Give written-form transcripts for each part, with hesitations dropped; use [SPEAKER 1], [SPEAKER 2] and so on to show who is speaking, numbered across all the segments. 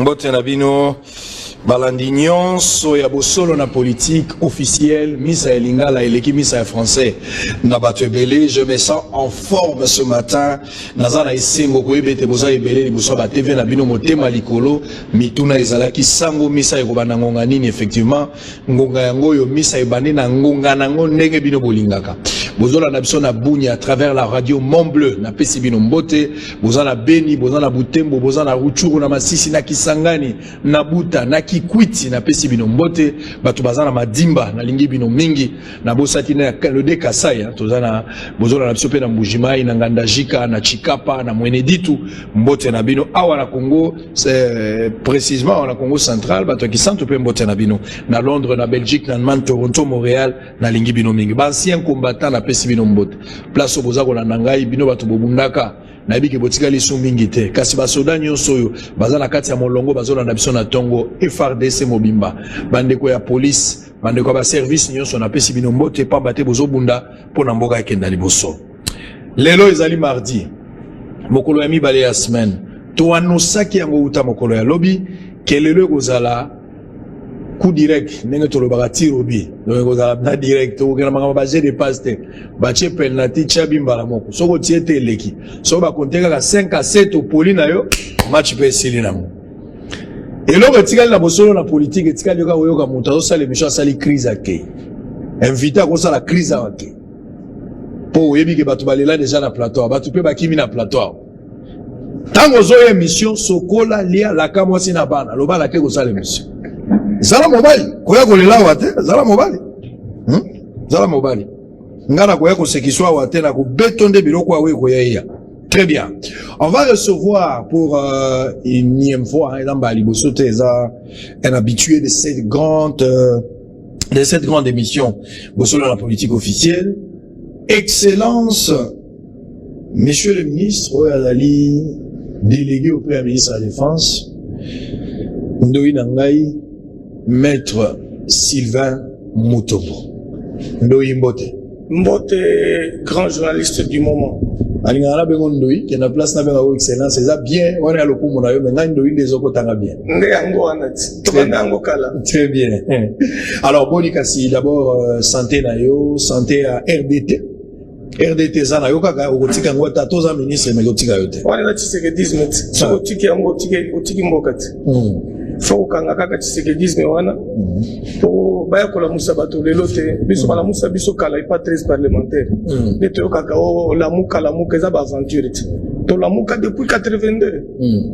[SPEAKER 1] Mbote na bino balandi nyonso ya bosolo na politique officielle misa elingala eleki misa ya français na bato ebele. Je me sens en forme ce matin. Nazana isengo koyebete boza ebele liboso ba TV na bino motema likolo mituna ezalaki sango misa ekobana ngonga nini. Effectivement ngonga yango yo misa ebani na ngonga nango ndenge bino bolingaka. Bozola na biso na Bunia à travers la radio Mont Bleu na pesi bino mbote. Boza na Beni, boza na Butembo, boza na Ruchuru na Masisi na Kisangani na Buta na Kikwiti na pesi bino mbote. Bato baza na Madimba na lingi bino mingi na bosati na le de Kasai tozana bozola na biso pe na Mbujimai na Ngandajika na Chikapa na Mweneditu mbote na bino awa na Congo, c'est précisément na Congo central. Bato ki santo pe mbote na bino na Londres na Belgique na Man Toronto Montréal na lingi bino mingi ba ancien combattant na pesi bino mbote place oboza ko na ngai bino bato bobundaka na biki botika lisu mingi te kasi basoda nyonso oyo baza na kati ya molongo bazola na biso na tongo FRDC mobimba bandeko ya police bandeko ba service nyonso na pesi bino mbote pa bate bozobunda pona mboka ekenda liboso. Lelo ezali mardi mokolo ya mibale ya semaine to anosaki yango uta mokolo ya lobi kelelo kozala coup direct ndenge tolobaka tirobi donc kozala na direct okena mangama ba jeu de passe te ba che penalty chabi mbala moko soko tiete leki so ba konteka ka 5 à 7 opoli na yo match pe sili na mo eloko etikali na bosolo na politique etikali yoka oyoka moto azosala émission asali crise ake invité akosala crise ake po oyebi ke bato balela déjà na plateau bato pe bakimi na plateau tango zo émission sokola lia la kamwasi na bana loba la ke kosala émission zala mobali koya kolela wate zala mobali zala mobali ngana koya kosekiswa wate na ko betonde biloko awe koya. Très bien, on va recevoir pour une énième fois un habitué de cette grande émission Bosolo la politique officielle, Excellence Monsieur le ministre Oyazali, délégué au Premier ministre de la Défense, Ndoyi Nangai, Maître Sylvain Mutombo. Ndoyi Mbote.
[SPEAKER 2] Mbote, grand journaliste du moment.
[SPEAKER 1] Alingana bengo Ndoyi, qui est na place na bengo excellence, c'est ça bien, on est à l'oku mon ayo, mais Ndoyi des oko tanga bien. Très bien. Alors, Bonikasi, d'abord, santé na yo, santé à RDT. RDT zana yo kaka okotika ngo tatoza ministre mais okotika yo te.
[SPEAKER 2] Wana na tshisekedisme so otiki yango otiki mbokati. Faut kanga kaka tshisekedisme wana. Po baya kola musa bato lelo te biso bala musa biso kala pas 13 parlementaire. Neto kaka o la muka eza ba aventure te. To la muka depuis 82.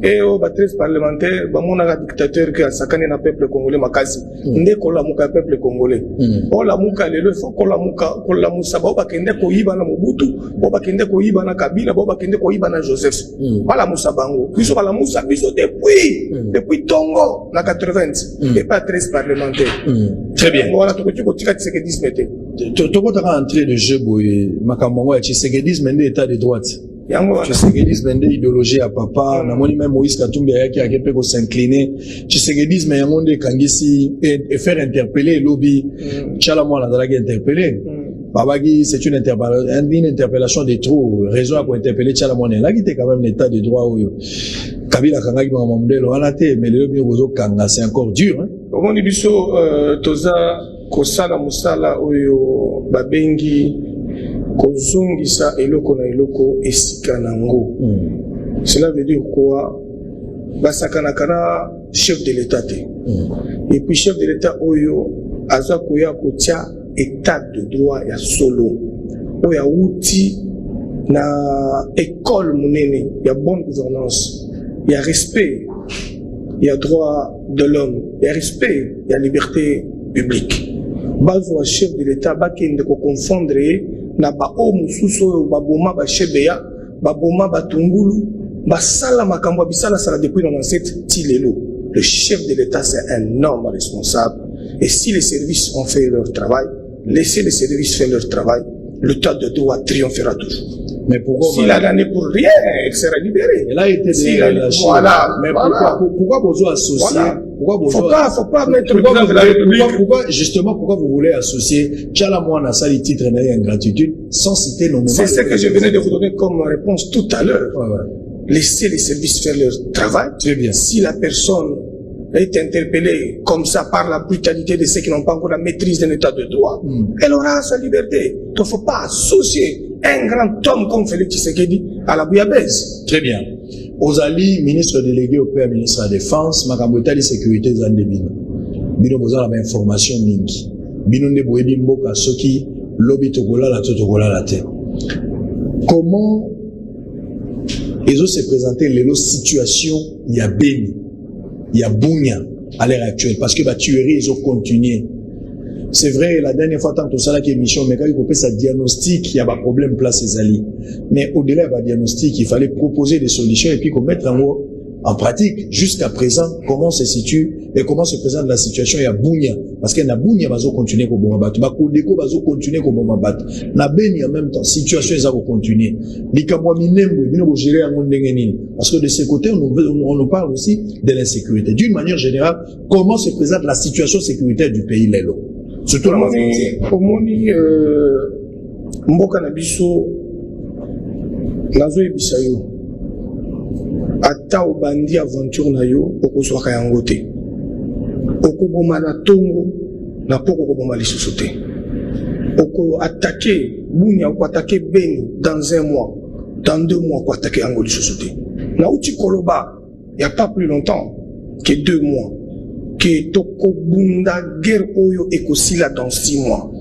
[SPEAKER 2] Et o ba 13 parlementaire ba mona dictateur qui a sakane na peuple congolais makasi. Ndeko la muka peuple congolais. O la muka lelo faut kola musa ba kende ko yiba na Mobutu, boba kende ko yiba na Kabila, boba kende ko yiba na Joseph. Bala musa bango. Biso bala musa biso depuis Tongo na 80 et pas 13 parlementaires.
[SPEAKER 1] Très bien.
[SPEAKER 2] Voilà to ko tika tshisekedisme te.
[SPEAKER 1] To ko taka entrée de jeu boye makambo ya tshisekedisme ndé état de droite.
[SPEAKER 2] Yango
[SPEAKER 1] tshisekedisme ndé idéologie ya papa na moni même Moïse Katumbi yaki akepe ko s'incliner. Tshisekedisme yango ndé kangisi et faire interpeller lobby chala mwana dalaki interpeller. Babagi, c'est une interpellation de trop. Raison à interpeller Tchalamone. Là, qui était quand même l'état de droit. Kabila Kangaki Mamamdelo, mais le Biozo Kanga, c'est encore dur.
[SPEAKER 2] Au moment du saut, Toza, Kosala Musala, Oyo, Babengi, Kozungisa, Eloko na Eloko, Esikanango. Cela veut dire quoi? Basakanakana, chef de l'État. Et puis, chef de l'État, Oyo, Azakoya Kotia, état de droit ya solo o ya outil na école monene ya bonne gouvernance ya respect ya droit de l'homme ya respect ya liberté publique bazo chef de l'état bakende ko confondre na ba o mususu ba boma ba chebeya ba boma batungulu ba sala makambo bisala sala depuis 97 tilelo. Le chef de l'état c'est un homme responsable et si les services ont fait leur travail, laissez les services faire leur travail, l'état de droit triomphera toujours.
[SPEAKER 1] Mais pourquoi
[SPEAKER 2] s'il a gagné pour rien, il sera libéré.
[SPEAKER 1] Il a été relâché.
[SPEAKER 2] Voilà.
[SPEAKER 1] Mais
[SPEAKER 2] voilà.
[SPEAKER 1] Pourquoi vous associer
[SPEAKER 2] voilà.
[SPEAKER 1] Pourquoi
[SPEAKER 2] faut pas mettre le président de la République.
[SPEAKER 1] Pourquoi vous voulez associer Tchala Mouana Sali titre et ingratitude sans citer nommément?
[SPEAKER 2] C'est ce que je venais de vous donner comme réponse tout à l'heure. laisser les services faire leur travail.
[SPEAKER 1] Très bien.
[SPEAKER 2] Si la personne est interpellée comme ça par la brutalité de ceux qui n'ont pas encore la maîtrise d'un état de droit, elle aura sa liberté. Il ne faut pas associer un grand homme comme Félix Tshisekedi à la bouillabaisse.
[SPEAKER 1] Très bien. Ozali, ministre délégué au Premier ministre de la Défense, Makamboueta de sécurité Zandebino. Bino bozala ba information mingi. Bino ne boyebi mboka soki lobi tokola la tokola la terre. Comment ils ont se présenté les situation il y a Beni, il y a Bunia à l'heure actuelle parce que la tuerie ils ont continué. C'est vrai, la dernière fois, tant que ça, qui émission, mais quand il faut faire sa diagnostic, il y a un problème place ces alliés. Mais au-delà de la diagnostic, il fallait proposer des solutions et puis qu'on mette en pratique. Jusqu'à présent, comment se situe et comment se présente la situation. Il y a Bunia. Parce qu'il y a Bunia, va continuer comme bon battre. Bakodeko va continuer comme bon battre. Na Beni en même temps, situation ils vont continuer. Likamwa minembo, ils vont gérer un monde d'engeni. Parce que de ce côté, on nous parle aussi de l'insécurité. D'une manière générale, comment se présente la situation sécuritaire du pays Lelo. Surtout la frontière.
[SPEAKER 2] Omoni mboka na biso nazo ebisa yo ata obandi aventure na yo okozwaka yango te okoboma na tongo na poko okoboma lisusu te oko attaquer Bunia oko attaquer Beni dans un mois dans 2 mois oko attaquer yango lisusu te na uti koloba il y a pas plus longtemps que 2 mois que toko bunda guerre oyo ekosila dans 6 mois.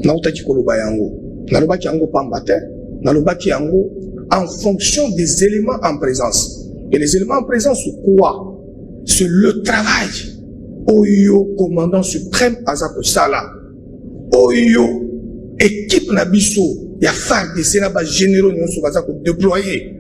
[SPEAKER 2] Na utaki koloba yango. Na lobaki yango pambate, na lobaki yango en fonction des éléments en présence. Et les éléments en présence c'est quoi? C'est le travail. Oyo commandant suprême Azako Sala. Oyo équipe na biso ya FARDC na ba généraux nyonso bazako déployer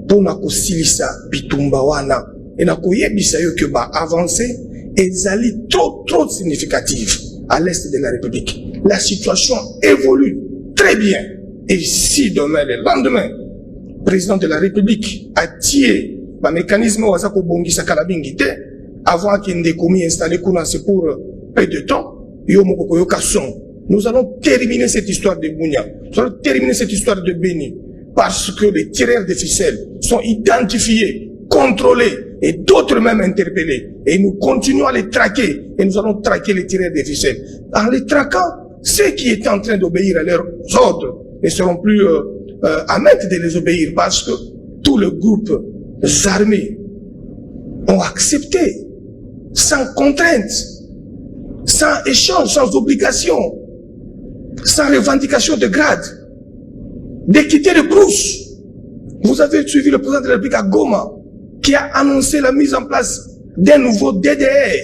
[SPEAKER 2] pour na kosilisa bitumba wana. Et na koyebisa yo que ba avancer ezali trop significative à l'est de la République. La situation évolue très bien. Et si demain, le lendemain, le président de la République a tiré le mécanisme où avant qu'il n'ait commis installé c'est pour peu de temps, nous allons terminer cette histoire de Bunia. Nous allons terminer cette histoire de Beni. Parce que les tireurs de ficelles sont identifiés, contrôlés, et d'autres même interpellés. Et nous continuons à les traquer. Et nous allons traquer les tireurs de ficelles. En les traquant, ceux qui étaient en train d'obéir à leurs ordres ne seront plus à mettre de les obéir parce que tous les groupes armés ont accepté, sans contrainte, sans échange, sans obligation, sans revendication de grade, de quitter les brousses. Vous avez suivi le président de la République à Goma, qui a annoncé la mise en place d'un nouveau DDR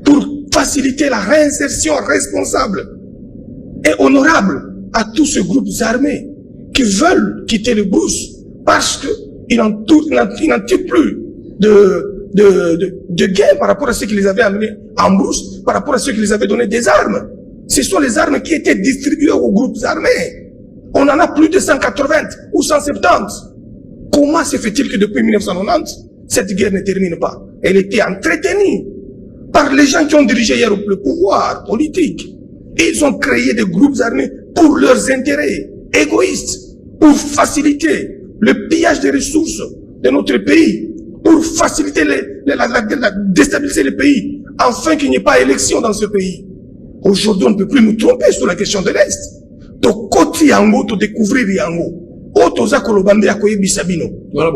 [SPEAKER 2] pour faciliter la réinsertion responsable et honorable à tous ces groupes armés qui veulent quitter les brousses parce qu'ils n'en tirent plus de gain par rapport à ceux qui les avaient amenés en brousse, par rapport à ceux qui les avaient donné des armes. Ce sont les armes qui étaient distribuées aux groupes armés. On en a plus de 180 ou 170. Comment se fait-il que depuis 1990, cette guerre ne termine pas? Elle était entretenue par les gens qui ont dirigé hier le pouvoir politique. Ils ont créé des groupes armés pour leurs intérêts égoïstes, pour faciliter le pillage des ressources de notre pays, pour faciliter déstabiliser le pays, afin qu'il n'y ait pas élection dans ce pays. Aujourd'hui, on ne peut plus nous tromper sur la question de l'Est. Donc, côté yango, to découvrir yango. Otoza kolobande ya koyebisa bino.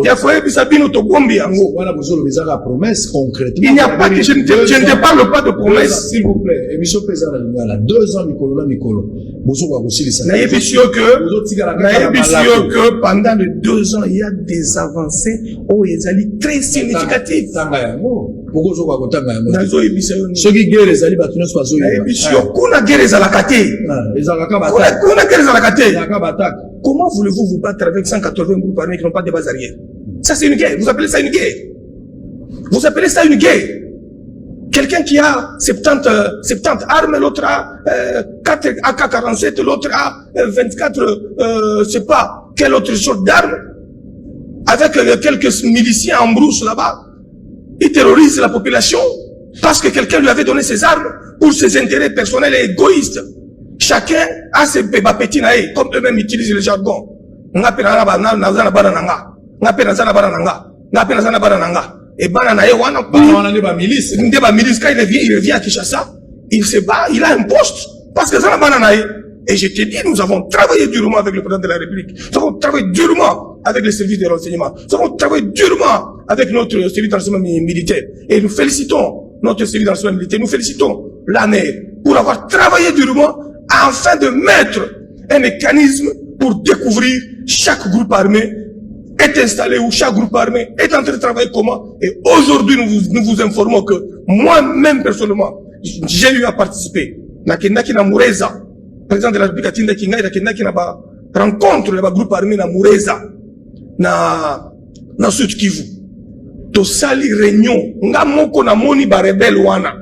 [SPEAKER 2] Ya koyebisa bino to gombi yango.
[SPEAKER 1] Voilà, vous avez la promesse concrètement.
[SPEAKER 2] Il n'y a pas que je ne te parle pas de promesse.
[SPEAKER 1] S'il vous plaît, émission président la 2 ans Mikolo. Vous avez aussi les
[SPEAKER 2] naïbisio que pendant les 2 ans, il y a des avancées où ils allaient très significatives.
[SPEAKER 3] Ceux qui guerre les alliés, tu ne sois
[SPEAKER 2] Comment voulez-vous vous battre avec 180 groupes armés qui n'ont pas de base arrière? Ça, c'est une guerre. Vous appelez ça une guerre? Vous appelez ça une guerre? Quelqu'un qui a 70 armes, l'autre a 4 AK-47, l'autre a 24, je sais pas, quelle autre sorte d'armes, avec quelques miliciens en brousse là-bas. Il terrorise la population parce que quelqu'un lui avait donné ses armes pour ses intérêts personnels et égoïstes. Chacun a ses petits naïs, comme eux-mêmes utilisent le jargon. ngape na zana bana nanga ngape na zana bana nanga et bana na ye wana
[SPEAKER 3] milice
[SPEAKER 2] quand il revient à Kinshasa il se bat, il a un poste parce que zana bana na ye. Et je te dis, nous avons travaillé durement avec le président de la République. Nous avons travaillé durement avec les services de renseignement. Nous avons travaillé durement avec notre service de renseignement militaire. Et nous félicitons notre service de renseignement militaire. Nous félicitons l'ANER pour avoir travaillé durement afin de mettre un mécanisme pour découvrir chaque groupe armé est installé où chaque groupe armé est en train de travailler comment. Et aujourd'hui, nous vous informons que moi-même personnellement, j'ai eu à participer. Nakendaki na Mureza. Président de la République atinda kinga ila kenda kina ba rencontre ba groupe armé na Mureza na Sud Kivu to sali réunion nga moko na moni ba rebelle wana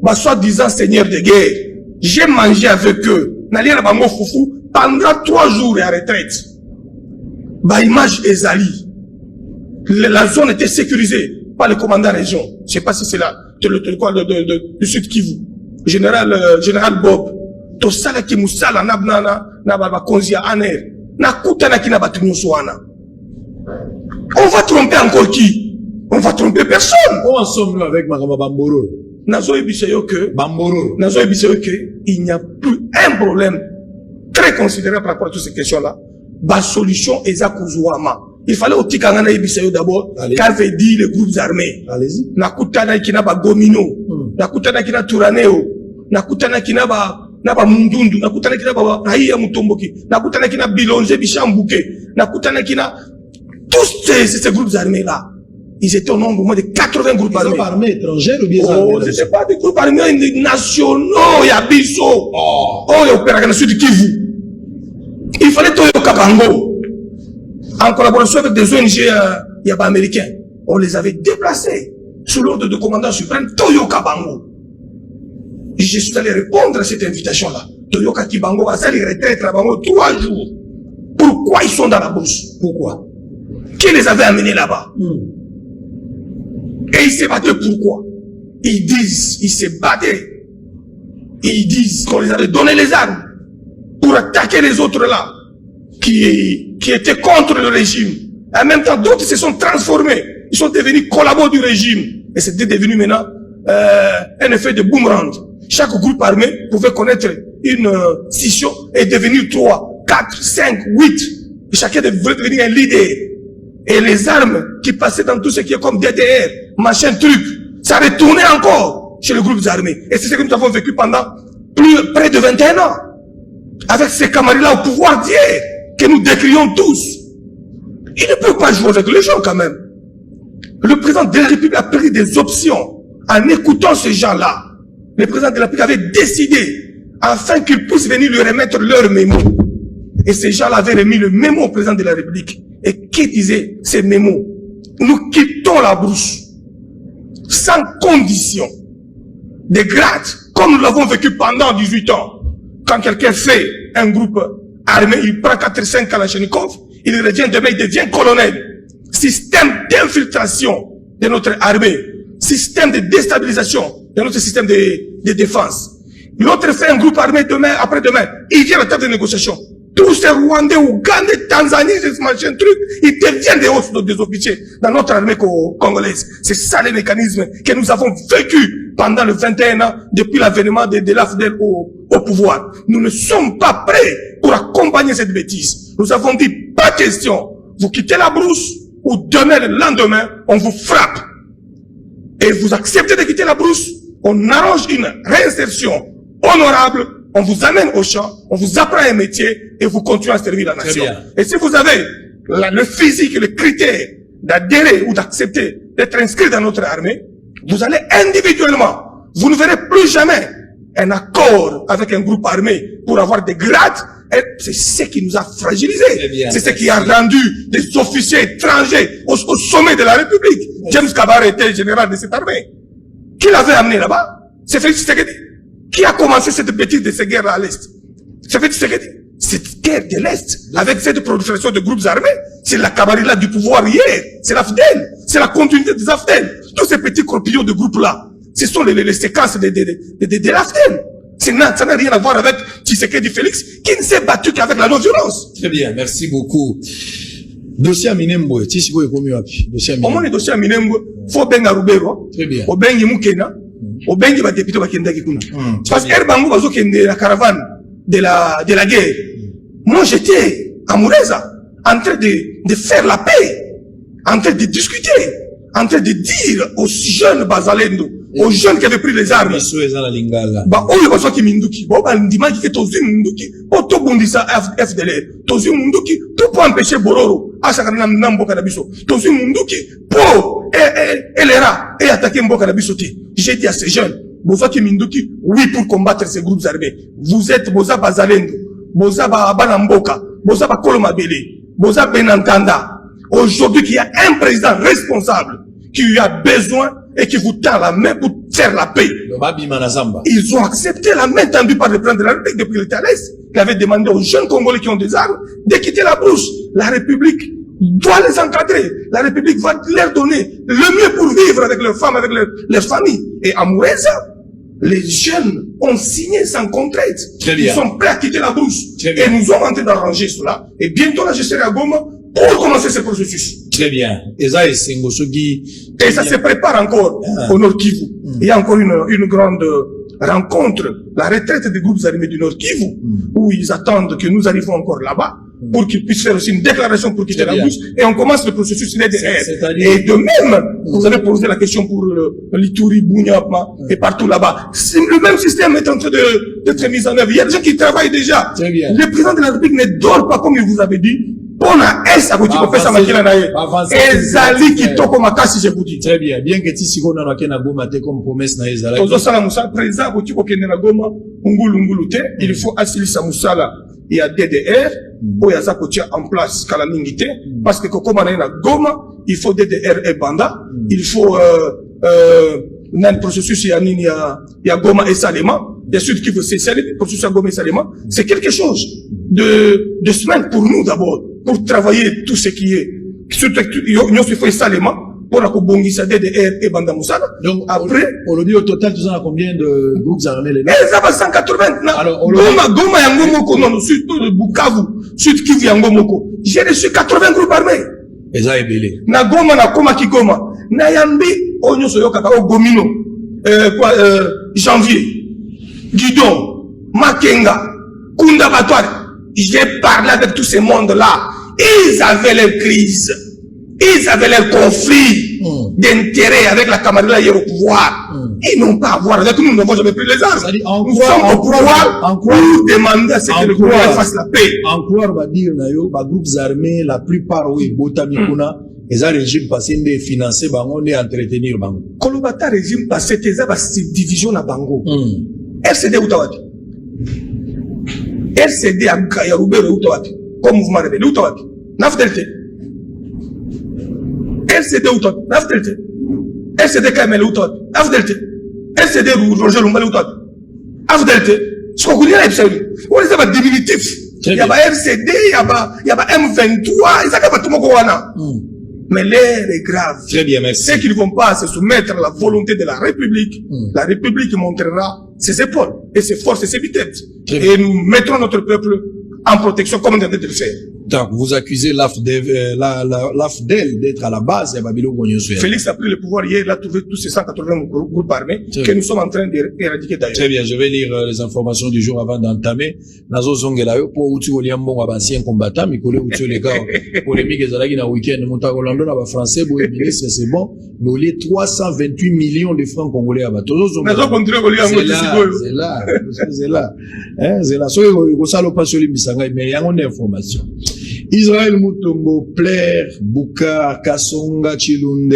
[SPEAKER 2] ba soi-disant seigneur de guerre. J'ai mangé avec eux na lia na bango fufu pendant 3 jours à retraite. Ba image ezali la zone était sécurisée par le commandant région. Je sais pas si c'est là du Sud Kivu. Général Bob to sala ki musala na ba konzi ya ANER na kutana kina batu nyonso wana. On va tromper encore qui? On va tromper personne.
[SPEAKER 3] Où en sommes-nous avec Makamba Bamboro?
[SPEAKER 2] Nazo ebiseyo que il n'y a plus un problème très considérable par rapport à toutes ces questions-là. Ba solution eza kuzuama. Il fallait au Tikangana ebiseyo d'abord qu'avait dit les groupes armés.
[SPEAKER 3] Allez-y.
[SPEAKER 2] Na kutana kina ba Gomino, na kutana kina Turaneo, na kutana kina ba Mundundu, na kutana kina ba Raia Mutomboki, na kutana kina Bilonze Bichambuke, na kutana kina tous ces groupes armés là. Ils étaient au nombre au moins de 80 groupes armés. Des
[SPEAKER 3] armées étrangères ou bien
[SPEAKER 2] armées? Oh, c'était pas des groupes armés nationaux, Yabiso. Oh, Opéra Sud Kivu. Il fallait Toyo Kabango. En collaboration avec des ONG américains. On les avait déplacés sous l'ordre du commandant suprême Toyo Kabango. Je suis allé répondre à cette invitation-là. Toyo Kabango a sali retraite là-bas 3 jours. Pourquoi ils sont dans la bourse? Pourquoi? Qui les avait amenés là-bas? Et ils se battaient pourquoi? Ils disent, ils se battaient. Ils disent qu'on les avait donné les armes pour attaquer les autres là, qui étaient contre le régime. En même temps, d'autres se sont transformés. Ils sont devenus collaborateurs du régime. Et c'était devenu maintenant un effet de boomerang. Chaque groupe armé pouvait connaître une scission et devenir 3, 4, 5, 8. Et chacun devait devenir un leader. Et les armes qui passaient dans tout ce qui est comme DDR, machin truc, ça retournait encore chez les groupes armés. Et c'est ce que nous avons vécu pendant près de 21 ans. Avec ces camarades-là au pouvoir d'hier, que nous décrions tous. Ils ne peuvent pas jouer avec les gens quand même. Le président de la République a pris des options en écoutant ces gens-là. Le président de la République avait décidé afin qu'ils puissent venir lui remettre leur mémo. Et ces gens-là avaient remis le mémo au président de la République. Et qui disait ces mémos? Nous quittons la brousse sans condition de grade, comme nous l'avons vécu pendant 18 ans. Quand quelqu'un fait un groupe armé, il prend 4-5 Kalachnikov, il revient demain, il devient colonel. Système d'infiltration de notre armée, système de déstabilisation de notre système de défense. L'autre fait un groupe armé demain, après-demain, il vient à la table de négociation. Tous ces Rwandais, Ougandais, Tanzanie, ces machins trucs, ils deviennent des officiers dans notre armée congolaise. C'est ça les mécanismes que nous avons vécu pendant les 21 ans depuis l'avènement de l'AFDEL au pouvoir. Nous ne sommes pas prêts pour accompagner cette bêtise. Nous avons dit, pas question. Vous quittez la brousse ou demain, le lendemain, on vous frappe. Et vous acceptez de quitter la brousse, on arrange une réinsertion honorable. On vous amène au champ, on vous apprend un métier et vous continuez à servir la nation. Et si vous avez le physique et le critère d'adhérer ou d'accepter d'être inscrit dans notre armée, vous allez individuellement, vous ne verrez plus jamais un accord avec un groupe armé pour avoir des grades. Et c'est ce qui nous a fragilisés. C'est ce qui a rendu des officiers étrangers au sommet de la République. James Kabare était général de cette armée. Qui l'avait amené là-bas? C'est Félix Tshisekedi. Qui a commencé cette bêtise de ces guerres à l'Est? C'est Félix Tshisekedi. Cette guerre de l'Est, avec cette prolifération de groupes armés, c'est la camarilla du pouvoir hier. C'est l'AFDEL. C'est la continuité des AFDEL. Tous ces petits croupillons de groupes-là, ce sont les séquences de l'AFDEL. Ça n'a rien à voir avec Tshisekedi Félix, qui ne s'est battu qu'avec la non-violence.
[SPEAKER 3] Très bien, merci beaucoup. Dossier à Minembo, tu sais quoi, comment il dossier à
[SPEAKER 2] Au moins,
[SPEAKER 3] Minembo.
[SPEAKER 2] les dossiers à Minembo, faut benga Rubero,
[SPEAKER 3] Très bien.
[SPEAKER 2] au bengi Mukena, au bengi va député va kenda kikuna. Parce
[SPEAKER 3] bien.
[SPEAKER 2] que Bango va kende la caravane de la guerre. Moi, j'étais à Moureza, en train de faire la paix, en train de discuter, en train de dire aux jeunes Bazalendo, aux jeunes qui avaient pris les armes.
[SPEAKER 3] Biso eza na lingala.
[SPEAKER 2] Ba oyo bazoki minduki ba ba ndimaki ke tozi munduki po to bondisa FDL tozi munduki tout pour empêcher Bororo asaka na mboka na biso tozi munduki po elera et attaquer mboka na biso ti. J'ai dit à ces jeunes bozoki minduki oui pour combattre ces groupes armés. Vous êtes boza Bazalendo, boza ba bana mboka, boza ba Koloma Bele, boza Benantanda. Aujourd'hui qu'il y a un président responsable qui a besoin et qui vous tend la main pour faire la paix. Ils ont accepté la main tendue par le président de la République depuis le Thalès, qui avait demandé aux jeunes Congolais qui ont des armes de quitter la brousse. La République doit les encadrer. La République va leur donner le mieux pour vivre avec leurs femmes, avec leurs familles. Et à Moureza, les jeunes ont signé sans contrainte. Ils sont prêts à quitter la brousse. Et nous sommes en train d'arranger cela. Et bientôt là, je serai à Goma pour commencer ce processus.
[SPEAKER 3] Très bien. Et ça
[SPEAKER 2] se prépare encore au Nord Kivu. Il y a encore une grande rencontre, la retraite des groupes armés du Nord Kivu, où ils attendent que nous arrivions encore là-bas, pour qu'ils puissent faire aussi une déclaration pour quitter la brousse, et on commence le processus DDR. Et de même, vous avez posé la question pour l'Ituri, Bounyapma, et partout là-bas. Le même système est en train d'être mis en œuvre. Il y a des gens qui travaillent déjà. Le président de la République ne dort pas, comme il vous avait dit. Pona esa kuti kopesa makila na ye ezali kitoko makasi je kuti.
[SPEAKER 3] Très bien. Bien que tu sikona na kena Goma te comme promesse na ezala.
[SPEAKER 2] Tozo sala musala président kuti kokende na Goma ngulu te. Il faut asilisa musala il y a DDR pour yaza kotia en place kala mingi te parce que kokoma na Goma il faut DDR et banda il faut un processus ya nini ya Goma et Salema bien sûr qu'il faut cesser le processus à Goma et Salema c'est quelque chose de semaine pour nous d'abord pour travailler tout ce qui est surtout il faut Salema pour la kobongisa DDR et banda musala.
[SPEAKER 3] Donc
[SPEAKER 2] après
[SPEAKER 3] aujourd'hui au total tu en as combien de groupes armés là?
[SPEAKER 2] Ça va 180 alors Goma yango moko non surtout de Bukavu sud Kivu yango moko j'ai reçu 80 groupes armés.
[SPEAKER 3] Eza ebele.
[SPEAKER 2] Na Goma na koma Kigoma na yambi onyo soyoka ka Gomino janvier Guidon Makenga Kunda Batware. J'ai parlé avec tout ce monde-là. Ils avaient leur crise. Ils avaient leur conflit d'intérêt avec la camaraderie au pouvoir. Ils n'ont pas à voir avec nous, nous n'avons jamais pris les armes. Nous sommes au pouvoir pour demander à ce que le gouvernement fasse la paix.
[SPEAKER 3] Encore, va dire, les groupes armés, la plupart, oui, Botamikuna, les régimes passés, de financer, bango, de entretenir, bango.
[SPEAKER 2] Kolobata régime passé, c'est division à bango. RCD ou Tawati. RCD à Yaroubé ou Tawati. Comme mouvement rebelle, ou Tawati. Naftelte. RCD ou Tawati. Naftelte. RCD Kamel ou Tawati. Naftelte. RCD Roger Lumbali ou Tawati. Naftelte. Ce qu'on connaît là, c'est un diminutif. Il y a RCD, il y a M23, il y a tout le monde. Mais l'air est grave.
[SPEAKER 3] Très bien, merci.
[SPEAKER 2] Ceux qui ne vont pas se soumettre à la volonté de la République montrera ses épaules et ses forces et ses vitesses. Et nous mettrons notre peuple en protection comme on vient de le faire.
[SPEAKER 3] Donc, vous accusez l'AFDEL d'être à la base de Babylone.
[SPEAKER 2] Félix a pris le pouvoir hier, il a trouvé tous ces 180 groupes armés que nous sommes en train d'éradiquer d'ailleurs.
[SPEAKER 3] Très bien, je vais lire les informations du jour avant d'entamer. Nazo zongela yo po uti oliambo ba ancien combattant mikole uti les gars polémique ezalaki na week-end monta Orlando na ba français bo ministre c'est bon nous les 328 millions de francs congolais aba tozo zongela.
[SPEAKER 2] Nazo contrôler yango
[SPEAKER 3] c'est là hein c'est là so ko salo pas sur misanga mais yango d'information. Israël Mutombo, Plaire, Boukar, Kassonga, Chilunde,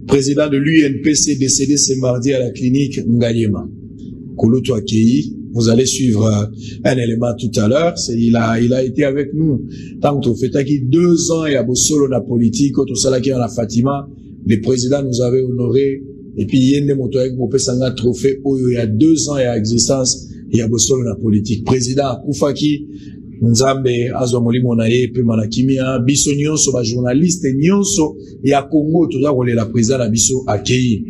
[SPEAKER 3] président de l'UNPC décédé ce mardi à la clinique Ngayema. Koloto Akei, vous allez suivre un élément tout à l'heure. Il a été avec nous. Tant que fait 2 ans et à Bossolo la politique, tout ça là qui est la Fatima, le président nous avait honoré. Et puis, il y a des motos avec Mopesanga trophée, il y a 2 ans et à existence, il y a Bossolo la politique. Président Koufaki, Nzambe azwa molimo na ye pe manakimia biso nyonso ba journaliste nyonso ya Congo toza kolela président na biso akei.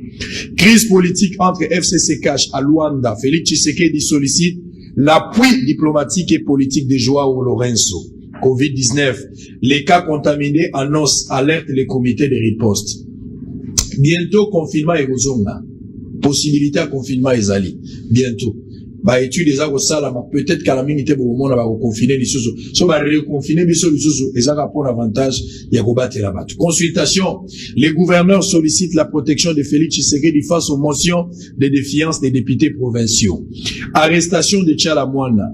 [SPEAKER 3] Crise politique entre FCC Cash à Luanda. Félix Tshisekedi sollicite l'appui diplomatique et politique de Joao Lourenço. Covid-19. Les cas contaminés annoncent, alerte les comités de riposte. Bientôt, confinement et Rozonga. Possibilité à confinement et Zali. Bientôt. Bah, études des agosala, peut-être qu'à la minute, au moment où on va confiner les sous. Si on va reconfiner les sous, les agents pour l'avantage, il y a Gobat et la batte. Consultation. Les gouverneurs sollicitent la protection de Félix Tshisekedi face aux motions de défiance des députés provinciaux. Arrestation de Tchalamouana.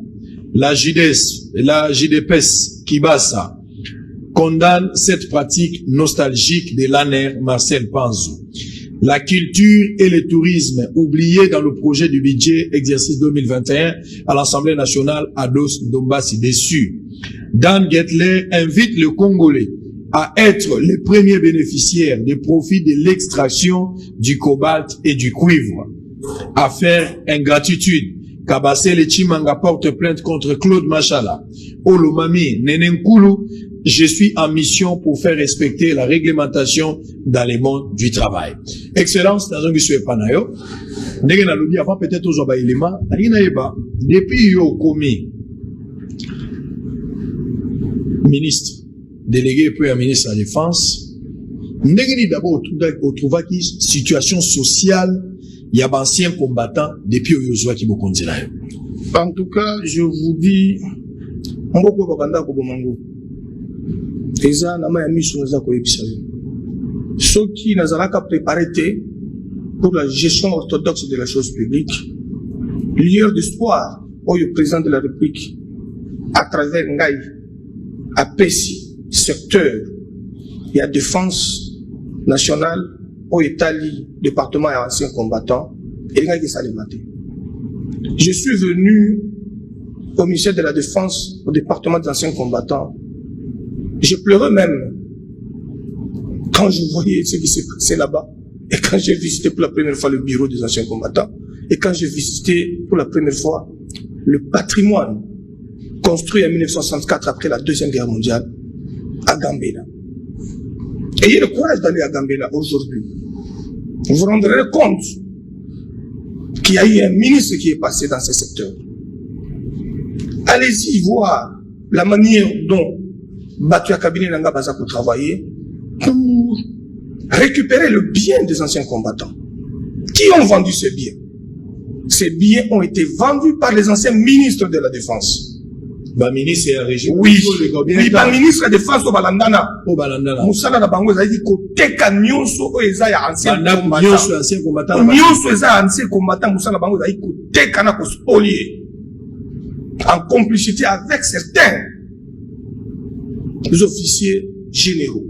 [SPEAKER 3] La JDPS Kibasa condamne cette pratique nostalgique de l'ANER Marcel Panzou. La culture et le tourisme oubliés dans le projet du budget exercice 2021 à l'Assemblée nationale, Ados Dombassi déçu. Dan Getler invite le Congolais à être les premiers bénéficiaires des profits de l'extraction du cobalt et du cuivre. Affaire ingratitude. Kabasele Chimanga porte plainte contre Claude Machala. Olomami Nenenkulu, je suis en mission pour faire respecter la réglementation dans le monde du travail. Excellence, dans un guisou panayo. Ndenge na lobi avant peut-être aux oba ilema. Alina eba, depuis yo komi, ministre, délégué puis un ministre à la défense, ndenge ni d'abord au trouva qui situation sociale, il y a d'anciens combattants depuis Oyozwa qui bokonzi là.
[SPEAKER 2] En tout cas, je vous dis, mboko babanda ko bomango. Eza na ma mission za ko ebisa. Ceux qui nazalaka préparé pour la gestion orthodoxe de la chose publique, lueur d'espoir au président de la République à travers Ngai, à Pessi, secteur, il y a défense nationale au Italie, département et anciens combattants, et Ngai qui s'allait mater. Je suis venu au ministère de la Défense, au département des anciens combattants. Je pleurais même quand je voyais ce qui s'est passé là-bas. Et quand j'ai visité pour la première fois le bureau des anciens combattants. Et quand j'ai visité pour la première fois le patrimoine construit en 1964 après la Deuxième Guerre mondiale à Gambela. Ayez le courage d'aller à Gambela aujourd'hui. Vous vous rendrez compte qu'il y a eu un ministre qui est passé dans ce secteur. Allez-y voir la manière dont Batu Cabinet Nanga Baza pour travailler pour récupérer le bien des anciens combattants. Qui ont vendu ces biens? Ces biens ont été vendus par les anciens ministres de la Défense.
[SPEAKER 3] Ba ministre et régime.
[SPEAKER 2] Oui, ba ministre de la Défense au Balandana.
[SPEAKER 3] Au Balandana.
[SPEAKER 2] Moussala na bango za dit ko teka nyonso o eza ya ancien combattant.
[SPEAKER 3] Nyonso ancien combattant.
[SPEAKER 2] Nyonso eza ancien combattant moussala bango za dit ko teka na ko spolier. En complicité avec certains officiers généraux.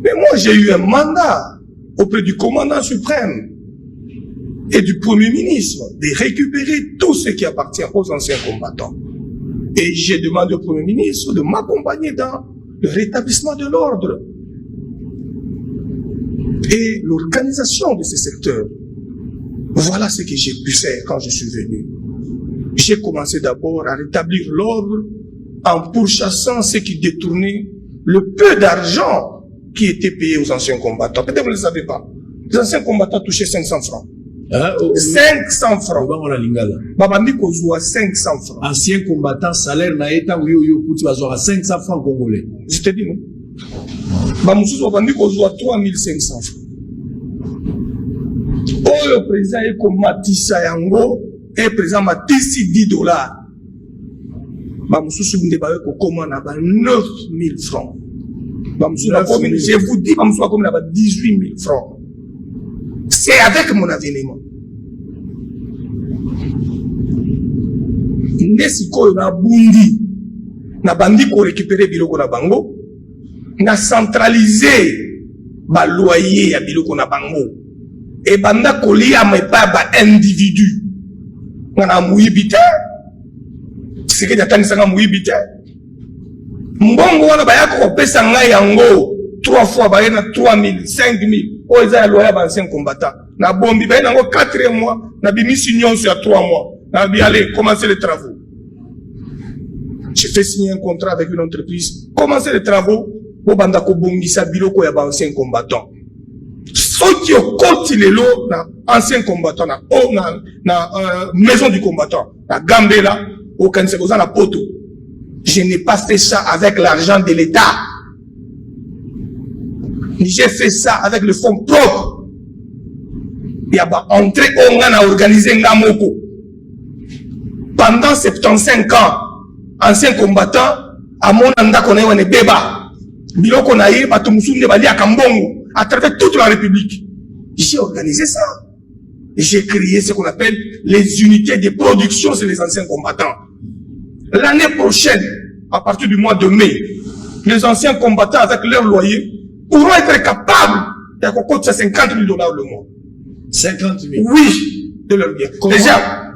[SPEAKER 2] Mais moi, j'ai eu un mandat auprès du commandant suprême et du premier ministre de récupérer tout ce qui appartient aux anciens combattants. Et j'ai demandé au premier ministre de m'accompagner dans le rétablissement de l'ordre et l'organisation de ces secteurs. Voilà ce que j'ai pu faire quand je suis venu. J'ai commencé d'abord à rétablir l'ordre en pourchassant ceux qui détournaient le peu d'argent qui était payé aux anciens combattants. Peut-être que vous ne le savez pas. Les anciens combattants touchaient 500 francs. 500 francs. Babandi Kozua 500 francs.
[SPEAKER 3] Anciens combattants, salaire na eta ou yo kuti bazora 500 francs congolais.
[SPEAKER 2] Je te dis non. Bamususu Babandi Kozua 3500 francs. Oh, le président est comme Matissa Yango et le président Matisse $10. Bamususu Ndebawe Kokoma na ba 9000 francs. Je vous dis, Bamususu comme na ba 18 000 francs. C'est avec mon avènement. Nesiko na bundi na bandi ko récupérer biloko na bango na centraliser ba loyer ya biloko na bango et banda kolia mepa ba individu na muibite sike jatani sanga muibite mbongo wana ba yako pesa ngai yango 3 fois ba na 3000 5000 o eza ya loyer ba ancien combattant na bombi ba nango 4 mois na bimisi nyonso ya 3 mois na bi aller commencer les travaux. J'ai fait signer un contrat avec une entreprise, commencer les travaux pour banda ko bongisa biloko ya ba ancien combattant. Ceux qui ont continué l'eau na ancien combattant na maison du combattant na Gambela au Kansekoza na Poto Je n'ai pas fait ça avec l'argent de l'État. J'ai fait ça avec le fonds propre. Il y a pas entré on a organisé Ngamoko. Pendant 75 ans, ancien combattant, à mon anda qu'on a beba. Bilo qu'on a eu, Batumusunde Bali à Kambongo, à travers toute la République. J'ai organisé ça. J'ai créé ce qu'on appelle les unités de production sur les anciens combattants. L'année prochaine, à partir du mois de mai, les anciens combattants avec leur loyer pourront être capables de 50 000 $ le mois.
[SPEAKER 3] 50 000.
[SPEAKER 2] Oui, de leur bien.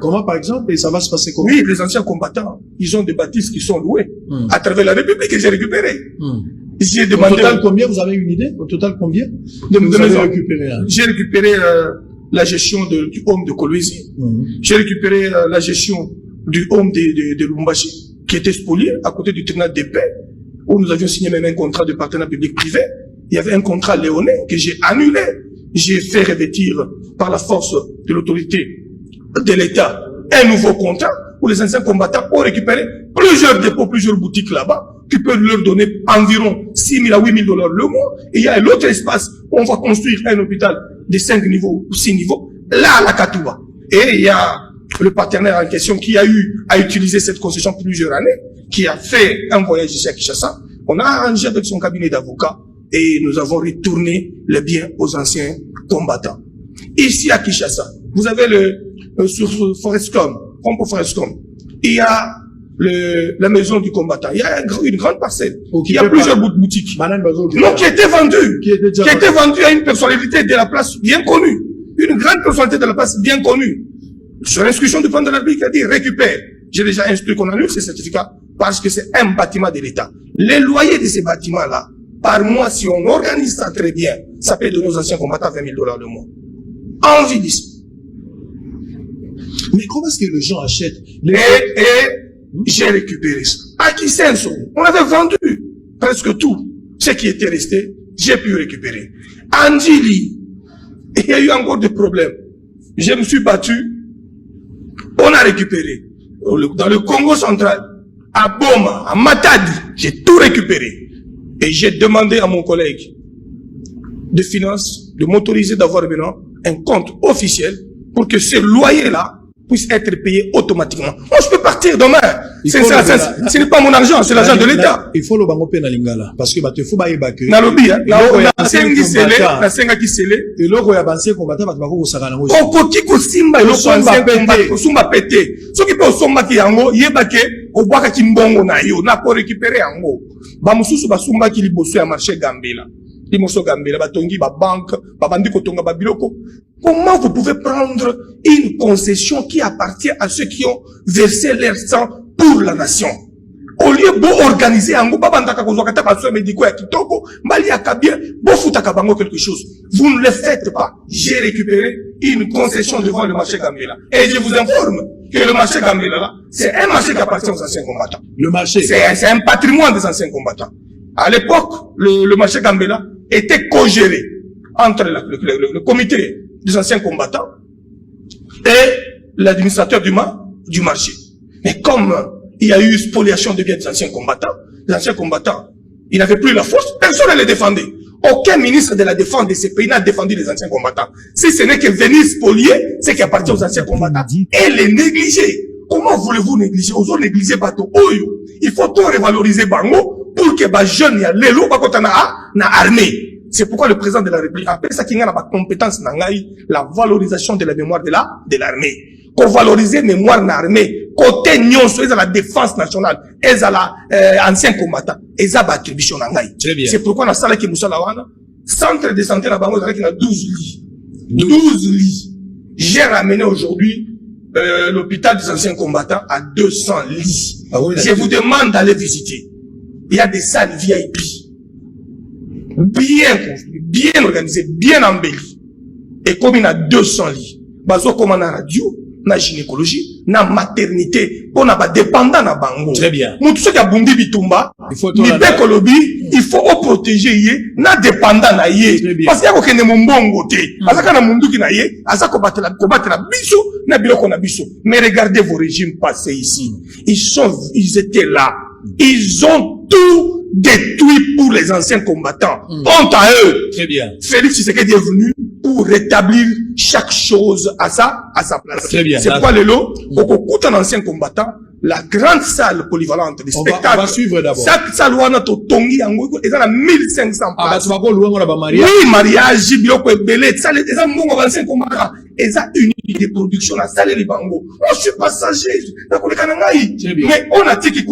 [SPEAKER 3] Comment par exemple, et ça va se passer comment?
[SPEAKER 2] Oui, les anciens combattants, ils ont des bâtisses qui sont louées à travers la République que j'ai récupérées. J'ai demandé.
[SPEAKER 3] Au total, combien? Vous avez une idée? Au total, combien? Vous avez récupéré, hein?
[SPEAKER 2] J'ai récupéré la gestion du home de Kolwezi. J'ai récupéré la gestion du home de Lumbashi, qui était spolié à côté du tribunal de paix, où nous avions signé même un contrat de partenariat public-privé. Il y avait un contrat léonais que j'ai annulé. J'ai fait revêtir par la force de l'autorité de l'État un nouveau contrat où les anciens combattants ont récupéré plusieurs dépôts, plusieurs boutiques là-bas, qui peuvent leur donner environ 6 000 à 8 000 $ le mois. Et il y a l'autre espace où on va construire un hôpital de 5 niveaux ou 6 niveaux, là à la Katouba. Et il y a le partenaire en question qui a eu à utiliser cette concession plusieurs années, qui a fait un voyage ici à Kinshasa. On a arrangé avec son cabinet d'avocats et nous avons retourné les biens aux anciens combattants. Ici à Kinshasa, vous avez sur Forestcom, il y a la maison du combattant. Il y a une grande parcelle. Il y a plusieurs boutiques. Non, qui était vendue. Qui était vendue à une personnalité de la place bien connue. Une grande personnalité de la place bien connue. Sur l'instruction du président de la République, il a dit récupère. J'ai déjà instruit qu'on annule ces certificats parce que c'est un bâtiment de l'État. Les loyers de ces bâtiments-là, par mois, si on organise ça très bien, ça peut donner aux anciens combattants 20 000 $ le mois. En vie d'ici.
[SPEAKER 3] Mais comment est-ce que les gens achètent
[SPEAKER 2] j'ai récupéré ça. À Kisenso, on avait vendu presque tout. Ce qui était resté, j'ai pu récupérer. Andili, il y a eu encore des problèmes. Je me suis battu, on a récupéré. Dans le Congo central, à Boma, à Matadi, j'ai tout récupéré. Et j'ai demandé à mon collègue de finances de m'autoriser d'avoir maintenant un compte officiel pour que ce loyer-là puisse être payé automatiquement. Moi, je peux partir demain. Ce n'est pas mon argent, c'est l'argent de l'État.
[SPEAKER 3] Il faut le bango pe na lingala. Parce que il faut bailler back.
[SPEAKER 2] Nalobi, na senga ki sele.
[SPEAKER 3] Et loko ya banse combattant bat bako kosaka nango.
[SPEAKER 2] Okoki kosimba eloko ancien combattant, kosumba pété. Soki pe osomba ki yango, yebake obwaka ki mbongo na yo, na ko récupérer yango. Ba mususu basumba ki liboso ya marché Gambela. Limoso Gambela, batongi ba banque, ba bandi kotonga ba biloko. Comment vous pouvez prendre une concession qui appartient à ceux qui ont versé leur sang pour la nation? Au lieu de organiser un groupe, quelque chose. Vous ne le faites pas. J'ai récupéré une concession devant le marché Gambela. Et je vous informe que le marché Gambela, là, c'est un marché qui appartient aux anciens combattants.
[SPEAKER 3] Le marché.
[SPEAKER 2] C'est un patrimoine des anciens combattants. À l'époque, le marché Gambela était co-géré entre le comité des anciens combattants et l'administrateur du marché. Mais comme il y a eu spoliation de biens des anciens combattants, ils n'avaient plus la force, personne ne les défendait. Aucun ministre de la défense de ces pays n'a défendu les anciens combattants. Si ce n'est que venir spolier ce qui appartient aux anciens combattants et les négliger. Comment voulez-vous négliger? Aux négliger bateau. Il faut tout revaloriser Bango pour que les jeunes y l'élo na armée. C'est pourquoi le président de la République appelle ça qu'il y a la compétence la valorisation de la mémoire de l'armée. Pour valoriser la mémoire de l'armée, côté nyonso, ils ont la défense nationale, ils ont l'ancien combattant, ils ont l'attribution nangai. C'est pourquoi dans la salle qui moussa la wana, centre de santé la bango, il y a 12 lits. 12 lits. J'ai ramené aujourd'hui, l'hôpital des anciens combattants à 200 lits. Je vous demande d'aller visiter. Il y a des salles VIP. Bien construit, bien organisé, bien embelli. Et comme il y a 200 lits, bazo comme on a radio, na gynécologie, na maternité, on a pas dépendant na bango.
[SPEAKER 3] Très bien.
[SPEAKER 2] Moutou qui a bundi bitumba, ni bekolobi, il faut protéger yé, na dépendant na yé. Parce qu'il y a aucun mbongo te. Azaka na mundu ki na yé, azaka combattre la biso, na biloko na biso. Mais regardez vos régimes passés ici. Ils étaient là. ils ont tout détruit pour les anciens combattants. Honte à eux.
[SPEAKER 3] Très bien.
[SPEAKER 2] Félix Tshisekedi est venu pour rétablir chaque chose à sa place.
[SPEAKER 3] Très bien.
[SPEAKER 2] C'est pourquoi le lot, au un ancien combattant, la grande salle polyvalente des spectacles.
[SPEAKER 3] On va suivre d'abord.
[SPEAKER 2] Chaque salle où on a tongi, ils ont 1500 places.
[SPEAKER 3] Oui,
[SPEAKER 2] mariage, biloko ebele, salle, ils ont mon ancien combattant. Ils ont une unité de production, la salle les bango. Moi, je suis passager, mais on a dit qu'il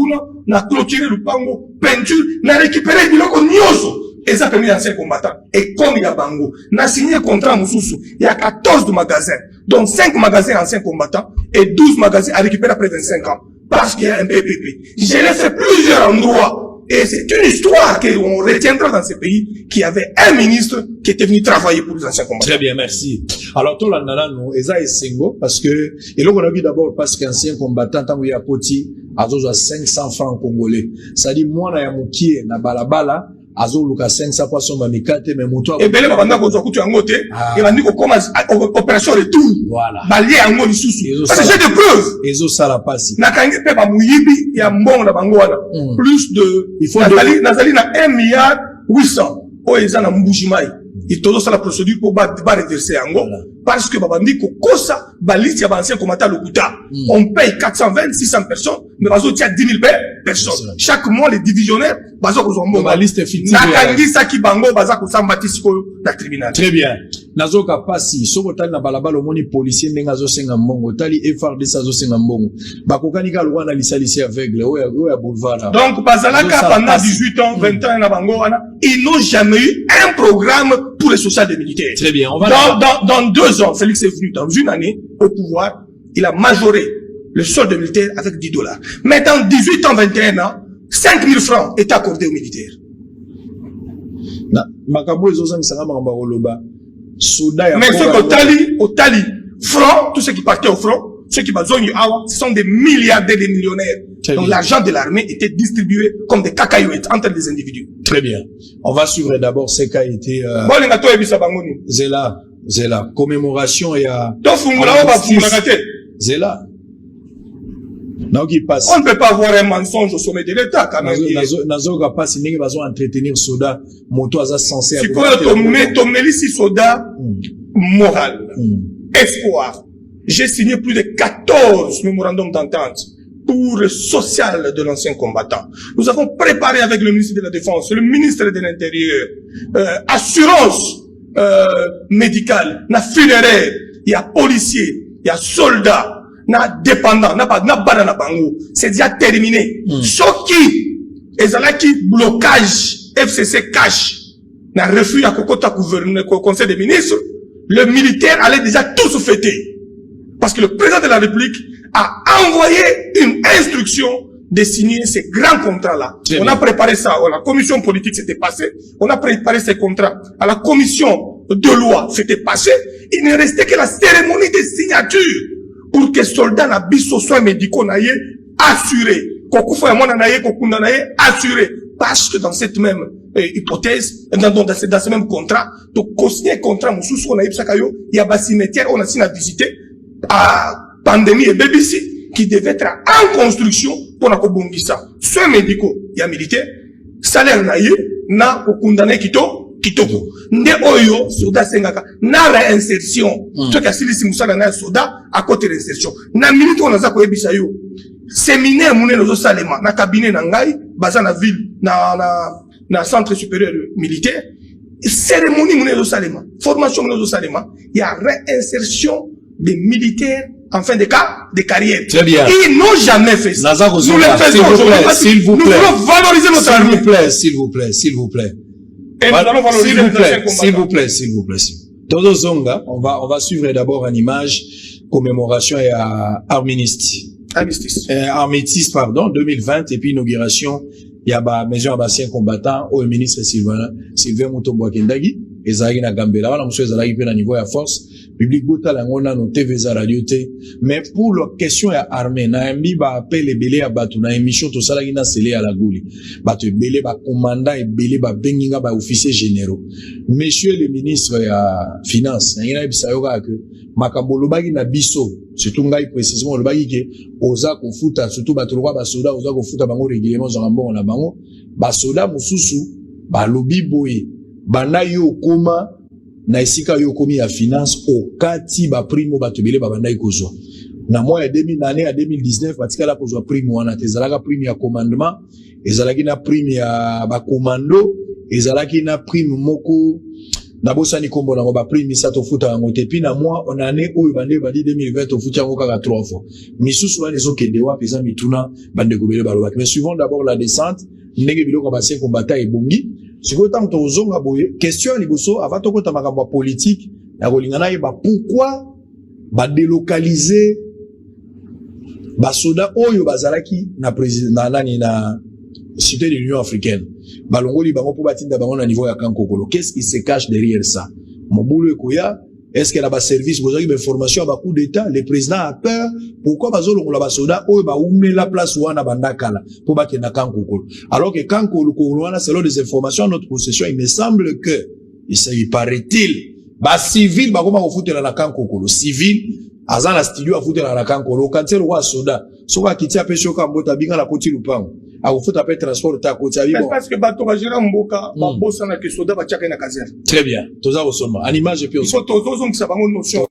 [SPEAKER 2] a clôturé le bango, peinture, on a récupéré biloko nyoso. Et ça permis d'anciens combattants. Et comme il y a Bango, on a signé un contrat à Moussoussou. Il y a 14 magasins, dont 5 magasins anciens combattants et 12 magasins à récupérer après 25 ans. Parce qu'il y a un PPP. Je l'ai fait plusieurs endroits. Et c'est une histoire qu'on retiendra dans ces pays qui avait un ministre qui était venu travailler pour les anciens combattants.
[SPEAKER 3] Très bien, merci. Alors, toi, là, nous, Eza et Sengo, parce que, et là, on a vu d'abord parce qu'ancien combattant, tant qu'il y a Poti, à 500 francs congolais. Ça dit, moi, na ya mukie, na balabala, azo luka 500 poissons mamikate mais moto
[SPEAKER 2] et belé babanda ko zokutu yango te et bandi ko commence opération retour
[SPEAKER 3] voilà
[SPEAKER 2] balié yango lisusu parce que j'ai des preuves
[SPEAKER 3] ezo sala pasi
[SPEAKER 2] na kangi pe ba muyibi ya mbongo na bango wana plus de il faut nazali na 1 milliard 800 o eza na mbujimai il todo ça la procédure pour ba reverser yango parce que babandi ko kosa baliste ya ancien combattant lokuta on paye 420 600 personnes mais bazo tia 10 000 personnes chaque mois les divisionnaires bazo ko zombo
[SPEAKER 3] ba liste fictive
[SPEAKER 2] nakangi saki bango baza ko samba tisiko na tribunal.
[SPEAKER 3] Très bien. Nazoka pasi soko tali na balabala moni policier ndenga zo senga mbongo tali FRDC zo senga mbongo bakokani ka lwa na lisalisi aveugle oya boulevard.
[SPEAKER 2] Donc bazalaka pendant 18 ans 20 ans na bango wana ils n'ont jamais eu un programme pour les social des militaires.
[SPEAKER 3] Très bien, on va
[SPEAKER 2] dans 2 ans Félix est venu dans une année au pouvoir, il a majoré le solde militaire avec $10. Mais dans 18 ans 21 ans 5 000 francs est accordé aux militaires.
[SPEAKER 3] Makabo ezozang sanga makamba koloba soda ya
[SPEAKER 2] mais ce au tali front tous ceux qui partaient au front ceux qui bazongi awa ce sont des milliardaires des millionnaires. Donc l'argent de l'armée était distribué comme des cacahuètes entre les individus.
[SPEAKER 3] Très bien, on va suivre d'abord ce qu'a été Zela commémoration et à Zela. On
[SPEAKER 2] ne peut pas avoir un mensonge au sommet de l'État quand même.
[SPEAKER 3] Nazoka pas si n'engue besoin entretenir soda moto aza censé.
[SPEAKER 2] Si tu mets ici soda moral, espoir. J'ai signé plus de 14 mémorandums d'entente pour le social de l'ancien combattant. Nous avons préparé avec le ministre de la Défense, le ministre de l'Intérieur, assurance médicale, na funéraire, il y a policiers, il y a soldats, na dépendants, na bana na bango. C'est déjà terminé. Choki, ezalaki blocage, FCC cash, na refus à Kokota gouverneur, conseil des ministres, le militaire allait déjà tout se fêter. Parce que le président de la République a envoyé une instruction de signer ces grands contrats-là. On a préparé ça. La commission politique s'était passée. On a préparé ces contrats. À la commission de loi s'était passé. Il ne restait que la cérémonie de signature pour que soldats n'abisso soins médicaux n'aient assuré. Assuré. Parce que dans cette même hypothèse, dans ce même contrat, donc, signer un contrat, il y a un cimetière, on a signé à visiter, à pandémie et BBC, qui devait être en construction pour la Kobongisa. Soins médicaux, il y a militaire, salaire naïe, na kokundane kitoko. Nde oyo, soda sengaka, na réinsertion. Toi qui as silisi musala na soda, à côté de l'insertion. Na milite on a za koyebisa yo. Séminaire mouné nozo salema, na cabinet na ngai, baza na ville, na centre supérieur militaire. Cérémonie mouné nozo salema. Formation mouné nozo salema. Il y a réinsertion des militaires en fin de carrière.
[SPEAKER 3] Très bien.
[SPEAKER 2] Ils n'ont jamais fait ça. Nous le faisons aujourd'hui.
[SPEAKER 3] S'il vous plaît.
[SPEAKER 2] Nous voulons valoriser notre armée.
[SPEAKER 3] S'il vous plaît.
[SPEAKER 2] Et nous allons valoriser notre ancien combattant.
[SPEAKER 3] S'il vous plaît. Todo Zonga, on va suivre d'abord une image commémoration et armistice, pardon, 2020 et puis inauguration, il y a maison ancien combattant au ministre Sylvain Mutombo Kendagi. ezalaki na Gambela wana mosusu ezalaki pe na niveau ya force public botala yango nano TV za radio te mais pour la question ya armée na yambi ba appel ebele ya bato na émission tosalaki na sele ya laguli bato ebele ba commandant ebele ba benginga ba officiers généraux monsieur le ministre ya finance na yina bisa yoka que makambo lobaki na biso surtout ngai précisément lobaki ke oza kofuta surtout bato lokwa ba soda oza kofuta bango régulièrement za mbongo na bango ba soda mususu ba lobi boye bana yo koma na esika yo komi ya finance okati ba primo bato bele ba banda ikozwa na mois ya 2019 batika la kozwa primo wana tezalaka prime ya commandement ezalaki na prime ya ba commando ezalaki na prime moko na bosani kombo na ba prime sa to futa yango te puis na mois on année oyo bande badi 2020 to futa yango kaka 3 fois misusu wana ezokende wa pesa mituna bande kobele balobaki mais suivons d'abord la descente ndenge biloko basien combattant ebongi siko tant tozonga boye question liboso avant tokota makambo politique ya kolingana yeba pourquoi ba délocaliser ba soda oyo bazalaki na président nani na cité de l'Union africaine balongoli bango pour batinda bango na niveau ya kankokolo qu'est-ce qui se cache derrière ça mobulu ekoya est-ce que la ba service bozaki ba information à ba coup d'état le président a peur pourquoi bazolongola ba soda oyo ba umela place wana bandakala pour ba kena kankokolo alors que kankokolo wana selon des informations à notre possession il me semble que il paraît-il ba civil ba koma kofutela na kankokolo civil azana studio afutela na kankokolo kanselo wa soda soka kitia pesho ka mbota binga la koti lupango akufuta pe transport ta koti abibo
[SPEAKER 2] parce que bato ba gérer mboka ba bossa na ke soda ba chaka na caserne
[SPEAKER 3] très bien toza osoma en image puis
[SPEAKER 2] so tozo ngisa bango notion.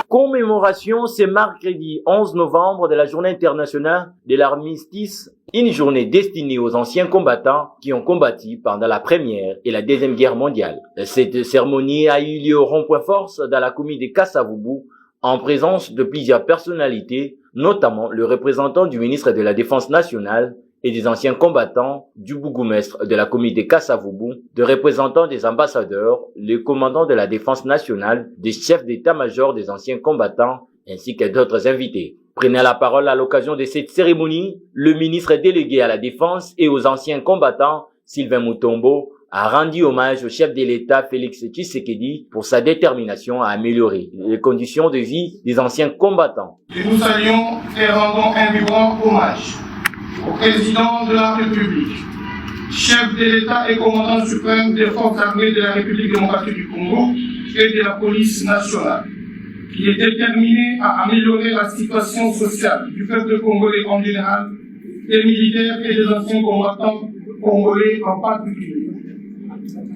[SPEAKER 4] Commémoration ce mercredi 11 novembre de la journée internationale de l'armistice, une journée destinée aux anciens combattants qui ont combattu pendant la Première et la Deuxième Guerre mondiale. Cette cérémonie a eu lieu au rond-point Force dans la commune de Kasavubu en présence de plusieurs personnalités, notamment le représentant du ministre de la Défense nationale et des anciens combattants, du bourgmestre de la commune de Kasavubu, de représentants des ambassadeurs, le commandant de la Défense nationale, des chefs d'état-major des anciens combattants, ainsi que d'autres invités. Prenant la parole à l'occasion de cette cérémonie, le ministre délégué à la Défense et aux anciens combattants, Sylvain Mutombo, a rendu hommage au chef de l'État Félix Tshisekedi pour sa détermination à améliorer les conditions de vie des anciens combattants.
[SPEAKER 5] Et nous saluons et rendons un vibrant hommage au président de la République, chef de l'État et commandant suprême des forces armées de la République démocratique du Congo et de la police nationale, qui est déterminé à améliorer la situation sociale du peuple congolais en général, des militaires et des anciens combattants congolais en particulier.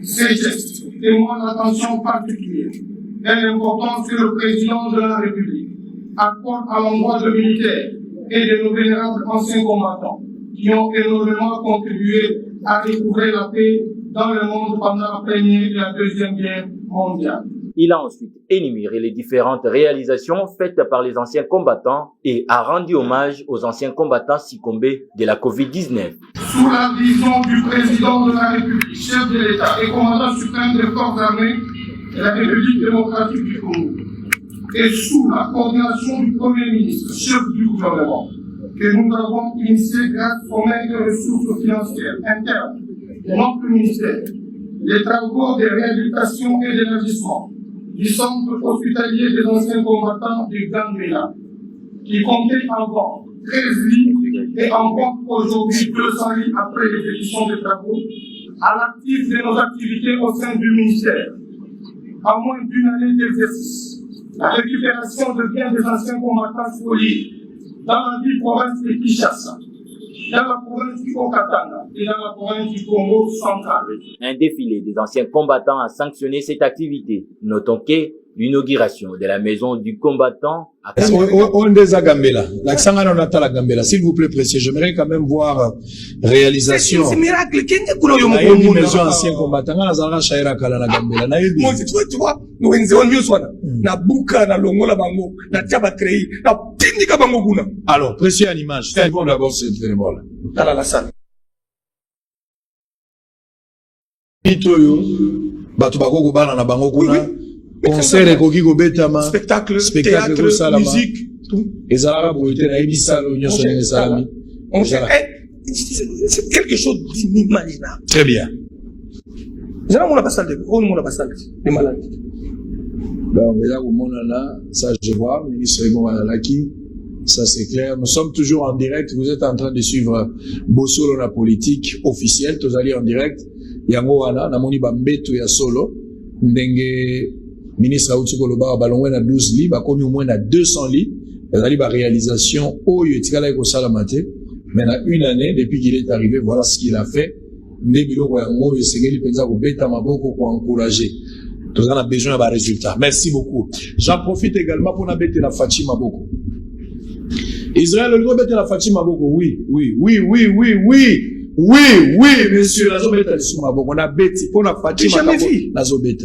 [SPEAKER 5] Ces gestes témoignent l'attention particulière et l'importance que le président de la République accorde à l'endroit de militaires et de nos vénérables anciens combattants qui ont énormément contribué à découvrir la paix dans le monde pendant la Première et la Deuxième Guerre mondiale.
[SPEAKER 4] Il a ensuite énuméré les différentes réalisations faites par les anciens combattants et a rendu hommage aux anciens combattants succombés de la Covid-19.
[SPEAKER 5] Sous la vision du président de la République, chef de l'État et commandant suprême des forces armées de la République démocratique du Congo, et sous la coordination du Premier ministre, chef du gouvernement, que nous avons initié grâce aux maigres ressources financières internes de notre ministère, les travaux de réhabilitation et d'élargissement du centre hospitalier des anciens combattants du Gambela, qui comptait avant 13 lits et en compte aujourd'hui 200 lits après l'exécution des travaux, à l'actif de nos activités au sein du ministère. À moins d'une année d'exercice, la récupération de biens des anciens combattants spoliés dans la ville province de Kinshasa, dans la province du Haut-Katanga et dans la province du Congo central.
[SPEAKER 4] Un défilé des anciens combattants a sanctionné cette activité. Notons que l'inauguration de la maison du combattant a...
[SPEAKER 3] S'il vous plaît, précis, j'aimerais quand même voir réalisation.
[SPEAKER 2] C'est miracle.
[SPEAKER 3] Une maison ancien combattant,
[SPEAKER 2] tu vois, nous
[SPEAKER 3] alors, précis en image. C'est bon d'abord cette élément-là.
[SPEAKER 2] Dans la salle.
[SPEAKER 3] Concert ekoki kobetama
[SPEAKER 2] spectacle,
[SPEAKER 3] théâtre,
[SPEAKER 2] musique, tout.
[SPEAKER 3] Ezalaka boyete na ebisalo nyonso ndenge salami.
[SPEAKER 2] C'est quelque chose d'inimaginable.
[SPEAKER 3] Très bien.
[SPEAKER 2] Zana mona basal de, on mona basal de maladies.
[SPEAKER 3] Donc, là, au monde là, ça je vois, ministre Raymond Alalaki, ça c'est clair. Nous sommes toujours en direct. Vous êtes en train de suivre Bossolo la politique officielle. Tous allez en direct. Yango wana, namoni bambeto ya solo. Ndenge ministre Aouti Koloba balongwe na 12 lits, bakomi au moins na 200 lits. Ezali ba réalisation oyo etikala ko sala maté. Mais na une année depuis qu'il est arrivé, voilà ce qu'il a fait. Ndebilo yango esengeli penza ko beta maboko ko encourager. Nous avons besoin de résultats. Merci beaucoup. J'en profite également pour n'abêter la Fatima Boko. Israël, le bête la Fatima Boko. Oui, monsieur, la zobeta le souma Boko. On a bêté pour la Fatima Boko. La zobeta.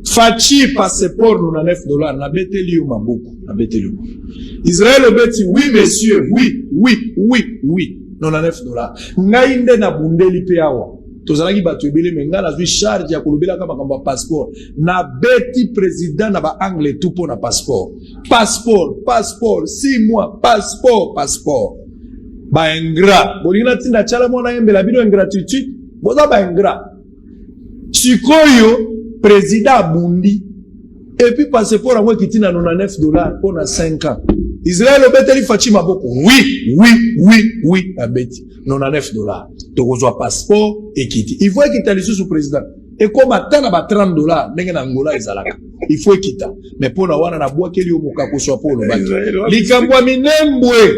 [SPEAKER 3] Fachi passeport, nous a $9. On a bêté liu Maboko. On a bêté liu. Israël, le bête, oui, monsieur, oui. Non, on a $9. Naïnde na bundeli peawa. Tozalaki bato ebele menga na zwi charge ya kolobela kama kamba passeport na beti président na ba anglais tout pour na passeport 6 mois passeport ba ingrat bolina tinda chala mona yembela bino ingratitude boza ba ingrat sikoyo président abundi et puis passeport amwe kitina $99 pour na 5 ans. Israël obeteli Fatima Boko. Oui, abeti. $99. Tokozwa passeport et quitter. Il faut quitter les sous président. Et comme atana ba $30, ndenge na Angola ezalaka. Il faut quitter. Mais pour na wana na bois keli omoka ko so pour le baki. Likambwa minembwe.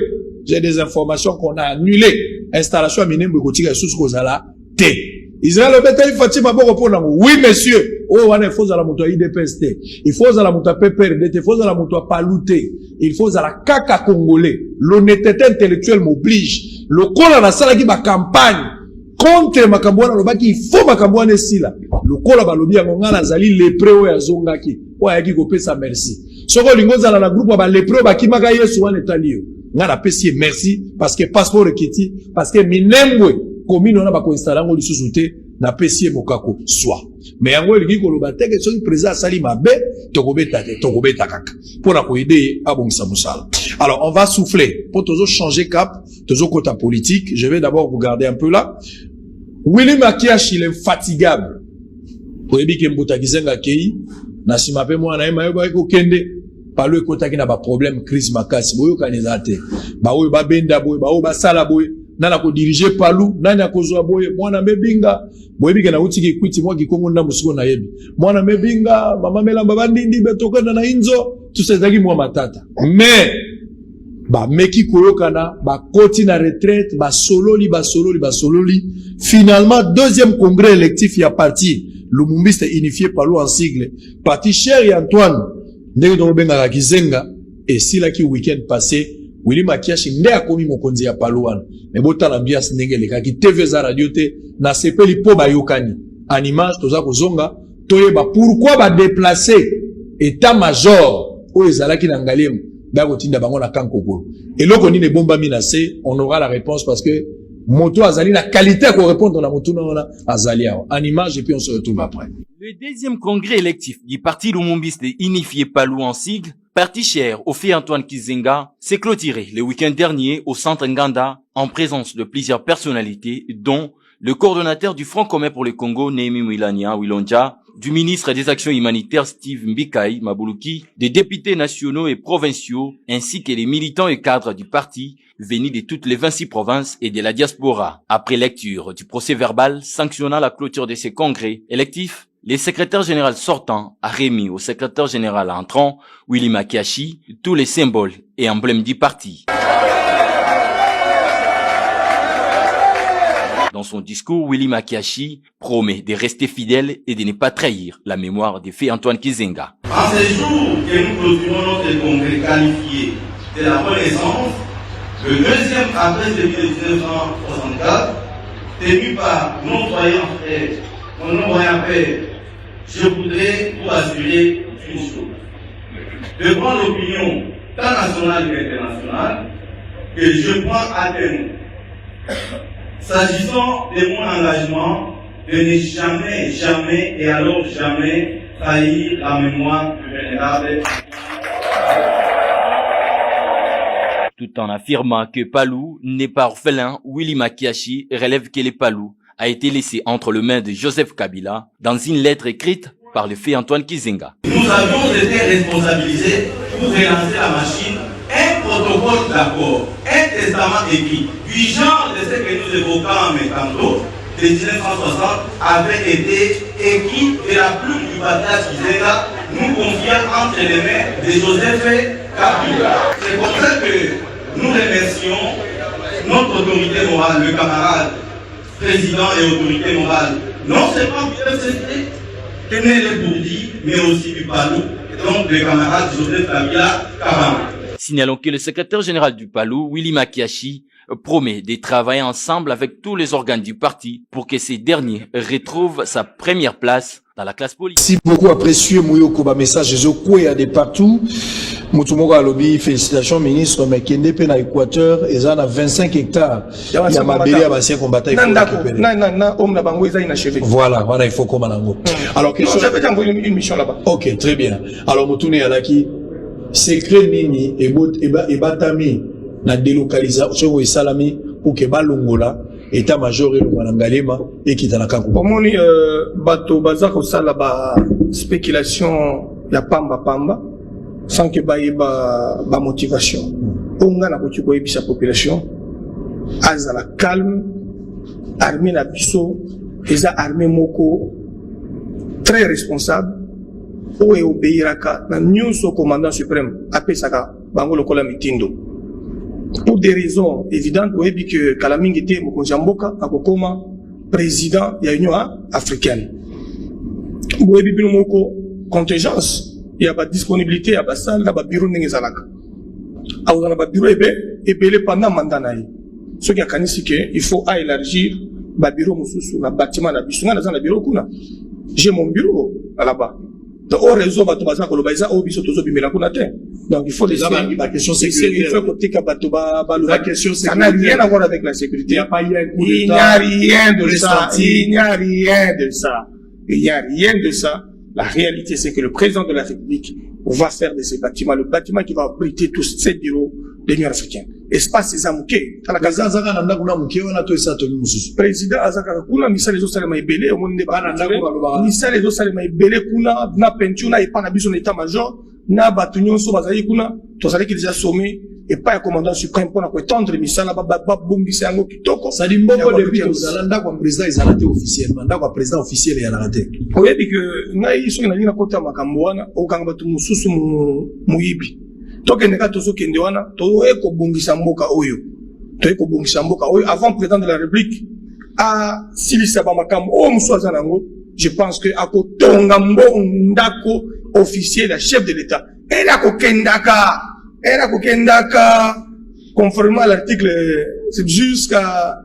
[SPEAKER 3] J'ai des informations qu'on a annulé. Installation à minembwe kotika sous kozala te. Israël obeteli Fatima Boko pour na. Oui monsieur. Oh, wana il faut à la moto IDPST. Il faut à la moto PPRD, il faut à la moto Palouté. Il faut à la caca congolais. L'honnêteté intellectuelle m'oblige. Le col na sala ki ba campagne contre makambwana lobaki il faut makambwana sila. Le col ba lobi yango ngana zali lepreux ya zongaki. O ayaki ko pesa merci. Soko lingoza na groupe ba lepreux ba kimaka Yesu wana etalio. Ngana pesi merci parce que passeport ekiti parce que minembwe commune na ba ko installer ngo lisusu te na pesi mokako soit. Mais yango eliki koloba teke soki président asali mabe tokobeta kaka pour ko aider à bongisa musala. Alors on va souffler pour toujours changer cap, toujours côté politique. Je vais d'abord vous garder un peu là. Willy Makiash il est infatigable. Oyebi ke mbuta kizenga kei na simape mwana ema yoba ko kende palo ekota ki na ba problème crise makasi boyo kaneza te. Ba oyo ba benda boyo ba oyo ba sala boyo nana ko diriger palu nani akozwa boye mwana mebinga boyebi na utiki kwiti mwa kikongo na musiko na yebi mwana mebinga mama melamba bandindi betokana na inzo tusezaki mwa matata mais ba meki koyokana ba koti na retraite ba sololi finalement deuxième congrès électif ya parti Lumumbiste unifié Palu en sigle parti cher ya Antoine ndenge to benga kizenga et sila ki week-end passé Willy Makiashi nde akomi mokonzi ya Paluan. Mais bota l'ambiance ndenge lekaki TV za radio te na sepeli po ba yokani. En image toza kozonga toyeba pourquoi ba déplacer état major o ezalaki na Ngalem ba kotinda bango na Kankokolo. Et loko ni ne bomba minase, on aura la réponse parce que moto azali na qualité pour répondre na moto na azali en image et puis on se retrouve après.
[SPEAKER 4] Le deuxième congrès électif du parti Lumumbiste unifié Palu en sigle Parti cher au fait Antoine Kizenga s'est clôturé le week-end dernier au centre Nganda en présence de plusieurs personnalités dont le coordonnateur du Front commun pour le Congo, Némi Mwilania Wilonja, du ministre des Actions humanitaires Steve Mbikai Mabuluki, des députés nationaux et provinciaux ainsi que les militants et cadres du parti venus de toutes les 26 provinces et de la diaspora. Après lecture du procès verbal sanctionnant la clôture de ces congrès électifs, le secrétaire général sortant a remis au secrétaire général entrant, Willy Makiashi, tous les symboles et emblèmes du parti. Dans son discours, Willy Makiashi promet de rester fidèle et de ne pas trahir la mémoire du fait Antoine Kizenga.
[SPEAKER 6] En ces jours que nous clôturons notre congrès qualifié de la Renaissance, le deuxième après celui de 1964, tenu par nos croyants frères, nos croyants pères, je voudrais vous assurer une chose. De prendre l'opinion tant nationale qu'internationale, que je prends à témoin. S'agissant de mon engagement de ne jamais et alors jamais trahir la mémoire du vénérable.
[SPEAKER 4] Tout en affirmant que Palu n'est pas orphelin, Willy Makiashi relève que les Palus a été laissé entre les mains de Joseph Kabila dans une lettre écrite par le fait Antoine Kizenga.
[SPEAKER 6] Nous avions été responsabilisés pour relancer la machine, un protocole d'accord, un testament écrit, du genre de ce que nous évoquons en tantôt, de 1960, avait été écrit de la plume du bataille Kizenga, nous confiant entre les mains de Joseph Kabila. C'est pour ça que nous remercions notre autorité morale, le camarade président et autorité morale, non seulement du FCC, tenez les bourdis, mais aussi du PALU, donc le camarade Joseph Kabila Kabamba.
[SPEAKER 4] Signalons que le secrétaire général du PALU, Willy Makiashi, promet de travailler ensemble avec tous les organes du parti pour que ces derniers retrouvent sa première place dans la classe politique.
[SPEAKER 3] Si beaucoup apprécié Mouyoko ba message de partout. Mutumoko alobi félicitations ministre mais kende pe na Équateur et ça na 25 hectares. Il y a mabeli ya basien combattant il faut récupérer. Voilà, il faut comme nango. Alors question
[SPEAKER 2] j'avais envoyé une mission là-bas.
[SPEAKER 3] OK, très bien. Alors mutune alaki secret nini et batami na délocalisation et salami pour que balongola état-major et le Manangalema et qui dans Kakou.
[SPEAKER 2] Pour moi, bateau bazar au salaba spéculation ya pamba sans que ba motivation. On a na kotu ko sa population azala calme armée na biso eza armée moko très responsable ou obéiraka na nyonso commandant suprême apesaka bango lokola mitindo. Pour des raisons évidentes, vous avez que Kalamingi était Mokonjamboka, Akokoma, président de l'Union africaine. Vous avez une contingence, il y a pas disponibilité, il y a pas salle, il y a pas bureau n'engezalaka. Alors on a pas bureau et pendant mandat naï. Ce qui a canisé il faut élargir le bureau mususu na bâtiment na bisunga na zana bureau kuna. J'ai mon bureau là-bas. Donc au réseau bato baza ko lobaisa au biso tozo bimela kuna te. Donc il faut laisser
[SPEAKER 3] la question sécuritaire.
[SPEAKER 2] Il faut côté bato ba
[SPEAKER 3] la question sécuritaire.
[SPEAKER 2] Ça n'a rien à voir avec la sécurité.
[SPEAKER 3] Il n'y a rien de ça.
[SPEAKER 2] Il n'y a rien de ça. Il n'y a rien de ça. La réalité, c'est que le président de la République va faire de ces bâtiments, le bâtiment qui va abriter tous ces bureaux de l'Union africaine. Espace ces amouké. Président Azaka Kuna, Missa les autres salema ebele, au monde de Missa les autres salema ebele Kuna, na peinture, et pas na biso état-major, na batunyon so bazali Kuna, tous allez qui déjà sommé, et pas un commandant suprême pour étendre Missa là, bombissé en kitoko.
[SPEAKER 3] Ça dit beaucoup de vie, Zalanda comme président, ils ont raté officiellement, d'accord, président officiel, il a raté.
[SPEAKER 2] Oui, et que, na iso na lina kota makamboana, au kanga batu mususu muibi. Toke neka tozo kende wana, to eko bongisa mboka oyo. To eko bongisa mboka oyo, avant président de la République, a silisa ba makambo, o muswaza nango, je pense que ako tonga ndako officiel, la chef de l'État. Elle a kokendaka, conformément à l'article, c'est jusqu'à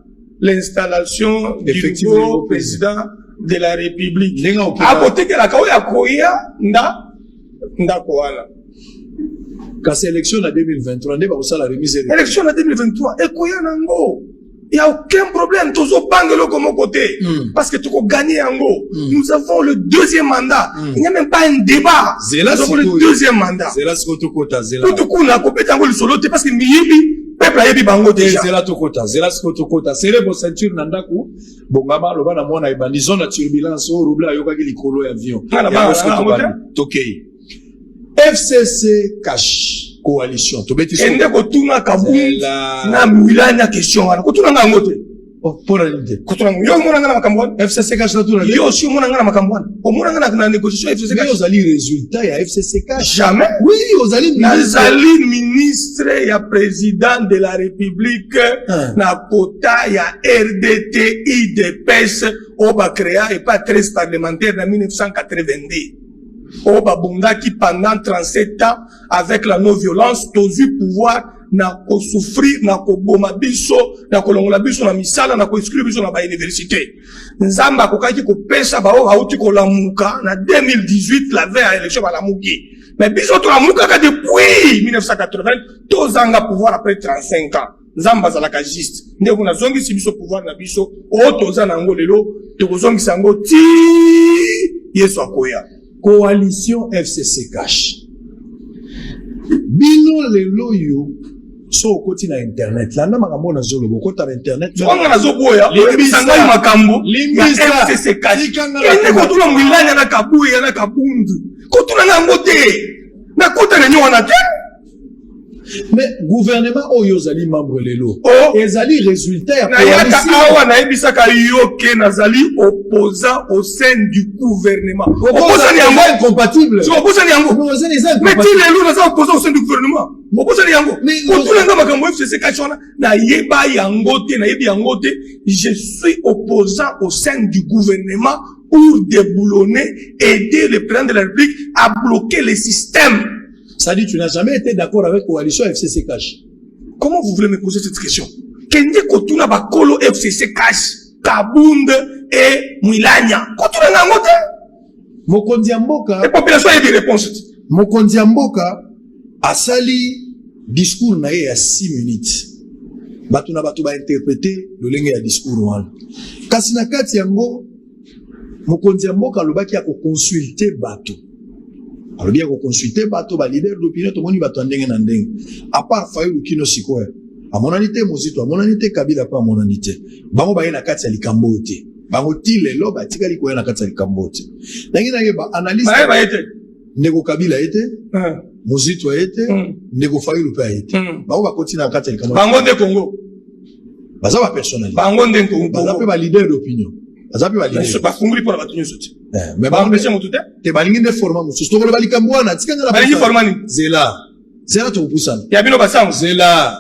[SPEAKER 2] l'installation du nouveau président de la République. A côté que la kaoya koya, ndako wana.
[SPEAKER 3] Quand c'est élection en 2023, on va la remise.
[SPEAKER 2] Élection en 2023, et koya nango. Il n'y a aucun problème, tous au bangelo comme côté. Parce que tu as gagné en go. Nous avons le deuxième mandat. Il n'y a même pas un débat. Nous avons le deuxième mandat.
[SPEAKER 3] C'est là ce que tu comptes.
[SPEAKER 2] Tout coup, on a coupé tango le solo, parce que miyibi, peuple a yebi bango déjà.
[SPEAKER 3] C'est là tu comptes. C'est là ce que tu comptes. C'est là, bon, ceinture, nandaku. Bon, maman, le bana, moi, na ibandi, zone à turbulence, au roubla, yoga, qui likolo, avion. Tokei. FCC cash. Coalition.
[SPEAKER 2] Ende kotuna kabungi na mwilanya question wana. Kotuna nga ngote.
[SPEAKER 3] Pour la unité.
[SPEAKER 2] Kotuna yo mona nga na makambo.
[SPEAKER 3] FCC cash na tuna.
[SPEAKER 2] Yo si mona nga na makambo. O mona nga na négociation FCC cash.
[SPEAKER 3] Vous allez résultat ya FCC cash.
[SPEAKER 2] Jamais.
[SPEAKER 3] Oui, vous allez
[SPEAKER 2] ministre ya président de la République na quota ya RDT IDPS o ba créa et pas 13 parlementaires en 1982. Au Babungaki pendant 37 ans avec la non-violence, tous eu pouvoir na ko souffrir, na ko boma biso, na ko longola biso na misala, na ko exclure biso na ba université. Nzamba ko kaki ko pesa ba o hauti ko lamuka na 2018 la veille à l'élection ba lamuki. Mais biso to lamuka ka depuis 1980, tous anga pouvoir après 35 ans. Nzamba zalaka juste. Nde kuna zongi si biso pouvoir na biso, o toza na ngolelo, to ko zongi sango ti yeso akoya.
[SPEAKER 3] Coalition FCC cash. Bino lelo yo so okoti na internet landa makambo na zolo bokota na internet
[SPEAKER 2] Songa na zoboya sangai makambo limbisa FCC kashi kende kotuna mwilanya na kabuya na kabundu kotuna na ngote na kota na nyona te.
[SPEAKER 3] mais gouvernement oyo zali membre lelo ezali résultat ya
[SPEAKER 2] na yaka awa na ebisaka yoke nazali opposant au sein du gouvernement. Opposant ni yango
[SPEAKER 3] incompatible.
[SPEAKER 2] So opposant ni yango. Mais tu lelo na opposant au sein du gouvernement. Opposant ni yango. Kotuna nga makambo FCC kachona na yeba yango te na yebi yango te. Je suis opposant au sein du gouvernement pour déboulonner, aider le président de la République à bloquer le système.
[SPEAKER 3] Ça dit, tu n'as jamais été d'accord avec coalition FCC Cash.
[SPEAKER 2] Comment vous voulez me poser cette question? Kende kotuna bakolo FCC Cash, Kabunde et Mwilanya. Kotuna nangote?
[SPEAKER 3] Mokonzi Mboka.
[SPEAKER 2] La population a des réponses.
[SPEAKER 3] Mokonzi Mboka a sali discours na ye ya 6 minutes. Batu na batu ba interpréter le lenge ya discours wana. Kasi na kati yango Mokonzi Mboka lobaki ya ko consulter batu. Alors bien qu'on consulte bato ba leader d'opinion to moni bato ndenge na ndenge à part Fayulu Kino Sikoya à mon anité Mozito à mon anité Kabila pas mon anité bango ba na kati ya likambo te bango tile lo ba tikali ko na kati ya likambo te ndenge na yeba analyse
[SPEAKER 2] ba ete
[SPEAKER 3] ndeko Kabila ete Mozito ete ndeko Fayulu pa ete bango ba continue na kati ya likambo
[SPEAKER 2] bango de Congo
[SPEAKER 3] baza ba personnalité
[SPEAKER 2] bango de Congo
[SPEAKER 3] baza pe ba leader d'opinion baza pe ba leader
[SPEAKER 2] ba funguli pour la batunyo sote
[SPEAKER 3] mais
[SPEAKER 2] ba empêcher motuté
[SPEAKER 3] te balingi nde format mususu to bali kambwana tikanga na
[SPEAKER 2] balingi formani
[SPEAKER 3] zela to pusana
[SPEAKER 2] ya bino basango
[SPEAKER 3] zela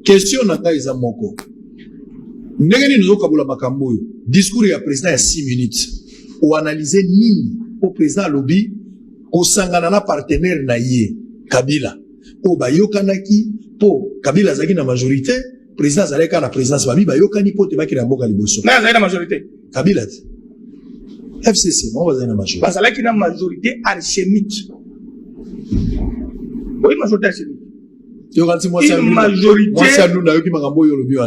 [SPEAKER 3] question na ngai za moko ndenge nini nzokabula makambo oyo discours ya président ya 6 minutes ou analyser nini au président lobby kosangana na partenaire na ye Kabila o bayokanaki po Kabila zaki na majorité président zaleka na présidence babi bayokani po te baki na mboka liboso
[SPEAKER 2] na zaki na majorité
[SPEAKER 3] Kabila FCC, on va dire la majorité.
[SPEAKER 2] Parce qu'il y a une majorité alchimique. Oui, majorité alchimique. Une majorité.
[SPEAKER 3] Moi, c'est à nous d'ailleurs qui m'a renvoyé le bio.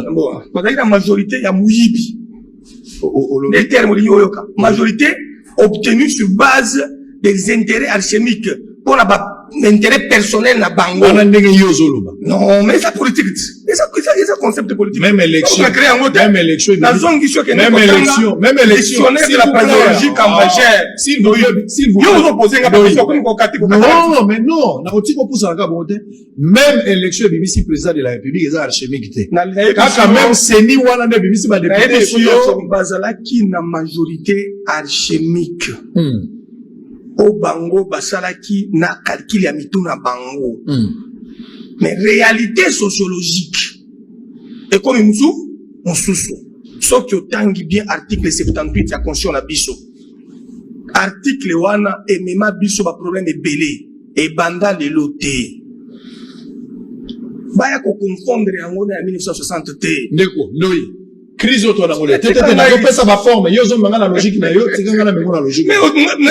[SPEAKER 2] Parce qu'il y a une majorité, il y a Mouyibi. Les termes de Yoyoka. Majorité obtenue sur base des intérêts alchimiques. Pour l'intérêt personnel na bango. Non, mais ça politique. Et ça concept politique.
[SPEAKER 3] Même élection. Même élection.
[SPEAKER 2] Même élection.
[SPEAKER 3] Même élection.
[SPEAKER 2] C'est la pathologie cambagère.
[SPEAKER 3] S'il vous
[SPEAKER 2] vous opposez à
[SPEAKER 3] non, mais non. Même élection, BBC président de la République, est alchimique. Quand même, c'est ni ouana de BBC, ma député.
[SPEAKER 2] Bazalaki na majorité alchimique. Au bango basalaki na calcul ya mituna bango. Mais réalité sociologique. Et comme mususu. Sauf que tangi bien article 78 ya conscience na biso. Article wana emema biso ba problème ebele et banda le loté. Baya ko confondre yango na 1960 te.
[SPEAKER 3] Ndeko, noi. Crise autour d'un modèle. Tete na yo pesa ba forme, yo zo manga la logique na yo, tikanga na mengo na logique.
[SPEAKER 2] Mais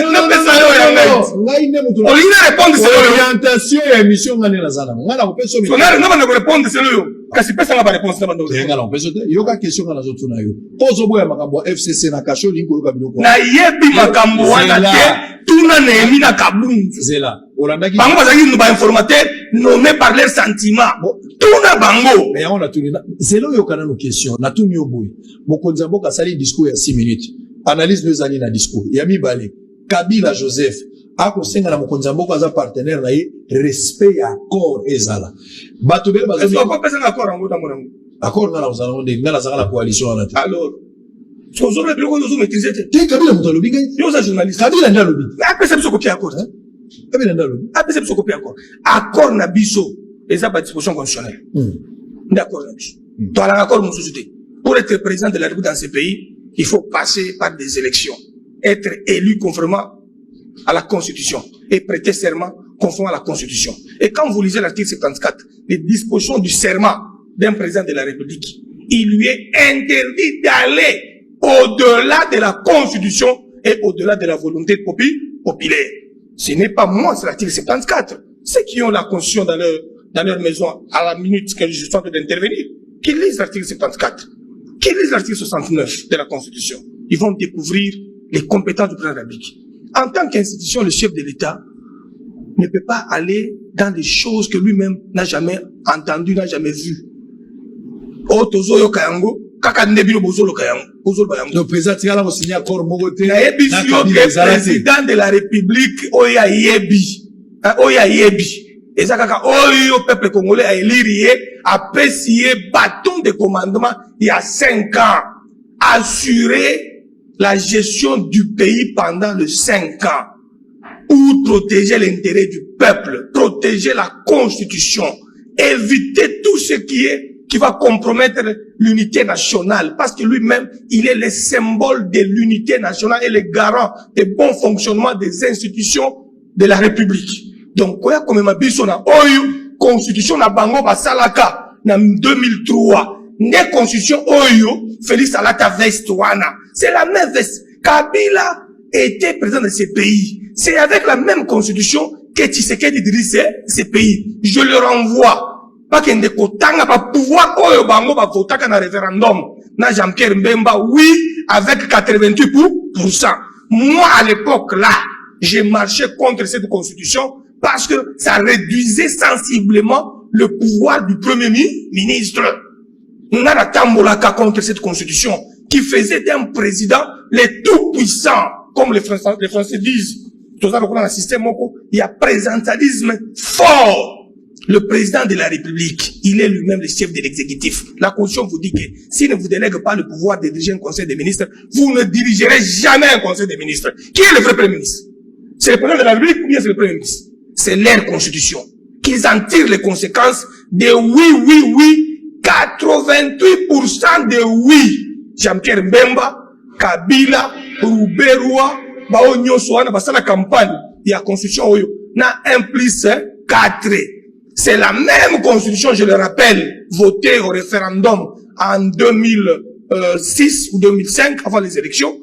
[SPEAKER 2] na pesa yo ya
[SPEAKER 3] ngai ne mutu.
[SPEAKER 2] On ina répondre c'est
[SPEAKER 3] orientation ya émission ngane na zana. Ngana ko pesa mi.
[SPEAKER 2] On a na ba répondre c'est yo. Kasi pesa nga ba réponse na bando.
[SPEAKER 3] Ngana ko pesa te. Yo ka question ngana zo tuna yo. Pozo boya makambo FCC na kasho lingo yo ka biloko.
[SPEAKER 2] Na yebi makambo wana te. Tuna na emi na kabungu.
[SPEAKER 3] Zela. Olandaki.
[SPEAKER 2] Bango bazaki no ba informateur nommé par leurs sentiments. Tuna bango.
[SPEAKER 3] Mais on a tuni. Zelo yo kana no question. Na tuni yo boy. Mokonzi Mboka sali discours ya 6 minutes. Analyse deux années na discours. Yami Bale. Kabila Joseph. Ako senga na Mokonzi Mboka za partenaire na ye. Respect ya accord ezala. Bato bele bazo.
[SPEAKER 2] Est-ce qu'on peut faire accord en gros dans mon angle?
[SPEAKER 3] Accord na uzana onde ngala zanga la coalition na.
[SPEAKER 2] Alors. Ce qu'on aurait pu nous maîtriser.
[SPEAKER 3] Te Kabila mutalobi ngai.
[SPEAKER 2] Yo za journaliste.
[SPEAKER 3] Kabila nda lobi.
[SPEAKER 2] Mais après c'est copier accord.
[SPEAKER 3] Kabila nda lobi.
[SPEAKER 2] Après c'est copier accord. Accord na biso. Eza ba disposition constitutionnelle. D'accord na biso. Dans l'accord mon société. Pour être président de la République dans ce pays, il faut passer par des élections, être élu conformément à la Constitution et prêter serment conformément à la Constitution. Et quand vous lisez l'article 74, les dispositions du serment d'un président de la République, il lui est interdit d'aller au-delà de la Constitution et au-delà de la volonté populaire. Ce n'est pas moi, c'est l'article 74. Ceux qui ont la Constitution dans leur maison à la minute que je suis en train d'intervenir, qui lisent l'article 74. Qui lisent l'article 69 de la Constitution, ils vont découvrir les compétences du président de la République. En tant qu'institution, le chef de l'État ne peut pas aller dans des choses que lui-même n'a jamais entendues, n'a jamais vues. Oh, tozo yo kayango, kaka ndebino bozolo kayango, bozolo bayango.
[SPEAKER 3] Le président Tigala va signer accord Mogote.
[SPEAKER 2] Président de la République, Oya Yebi. Oya Yebi. Et ça, kaka, Oyo, peuple congolais, a élire, apprécié, bâton de commandement, il y a 5 ans. Assurer la gestion du pays pendant les 5 ans. Ou protéger l'intérêt du peuple, protéger la constitution, éviter tout ce qui va compromettre l'unité nationale, parce que lui-même, il est le symbole de l'unité nationale et le garant du bon fonctionnement des institutions de la République. Donc, quoi comme ma biso na oyo constitution na bango basalaka na 2003, ne constitution oyo Félix Alata veste wana, c'est la même veste. Kabila était président de ce pays. C'est avec la même constitution que Tshisekedi dirige ce pays. Je le renvoie. Pas qu'il ne kotanga pas pouvoir oyo bango ba votaka na référendum. Na Jean-Pierre Mbemba, oui, avec 88%. Moi, à l'époque, là, j'ai marché contre cette constitution parce que ça réduisait sensiblement le pouvoir du premier ministre. On a la tambolaka contre cette constitution qui faisait d'un président le tout puissant, comme les Français disent. Tout ça, dans un système, il y a présidentialisme fort. Le président de la République, il est lui-même le chef de l'exécutif. La Constitution vous dit que s'il ne vous délègue pas le pouvoir de diriger un conseil des ministres, vous ne dirigerez jamais un conseil des ministres. Qui est le vrai premier ministre? C'est le président de la République ou bien c'est le premier ministre? C'est leur constitution. Qu'ils en tirent les conséquences de oui, 88% de oui. Jean-Pierre Mbemba, Kabila, Rouberwa, Bao Nyoswana, parce que la campagne, il y a constitution, na 1+4. C'est la même constitution, je le rappelle, votée au référendum en 2006 ou 2005, avant les élections,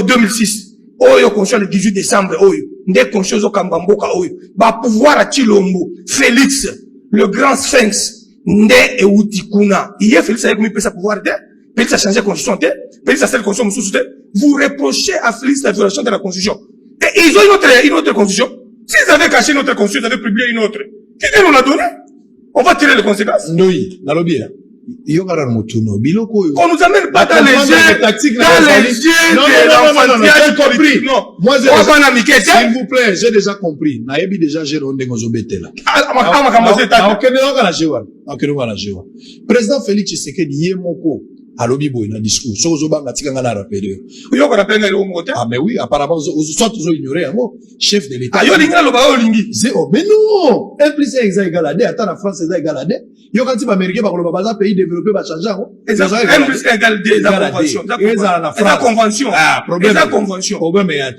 [SPEAKER 2] 2006. Oyo constitution le 18 décembre, oyo. Nde constitution Kambamboka, oyo. Ba pouvoir à Chilombo, Félix, le grand sphinx, Nde et Outikuna. Hier, Félix a eu sa pouvoir de, Félix a changé la constitution de, Félix a fait la constitution de, vous reprochez à Félix la violation de la constitution. Et ils ont une autre constitution. S'ils avaient caché notre constitution, ils avaient publié une autre. Qui nous l'a donné? On va tirer les conséquences.
[SPEAKER 3] Oui, dans le bien. On
[SPEAKER 2] nous amène pas dans les jeux,
[SPEAKER 3] j'ai compris. Non. Moi, s'il vous plaît, j'ai déjà compris. Naïbi déjà, j'ai rondé Ngozobete là. Président Félix Tshisekedi, Yemoko, à l'obibo, il a un discours. Ah, mais oui, apparemment, soit vous ignorez un mot. Chef de l'État. Mais non! 1+1 égale à 2. Attends, la France est égale à 2. Yo quand tu vas américain, le pays développé va changer.
[SPEAKER 2] 1+1 égale 2. La convention. La convention.
[SPEAKER 3] Ah, problème.
[SPEAKER 2] La convention.
[SPEAKER 3] Problème est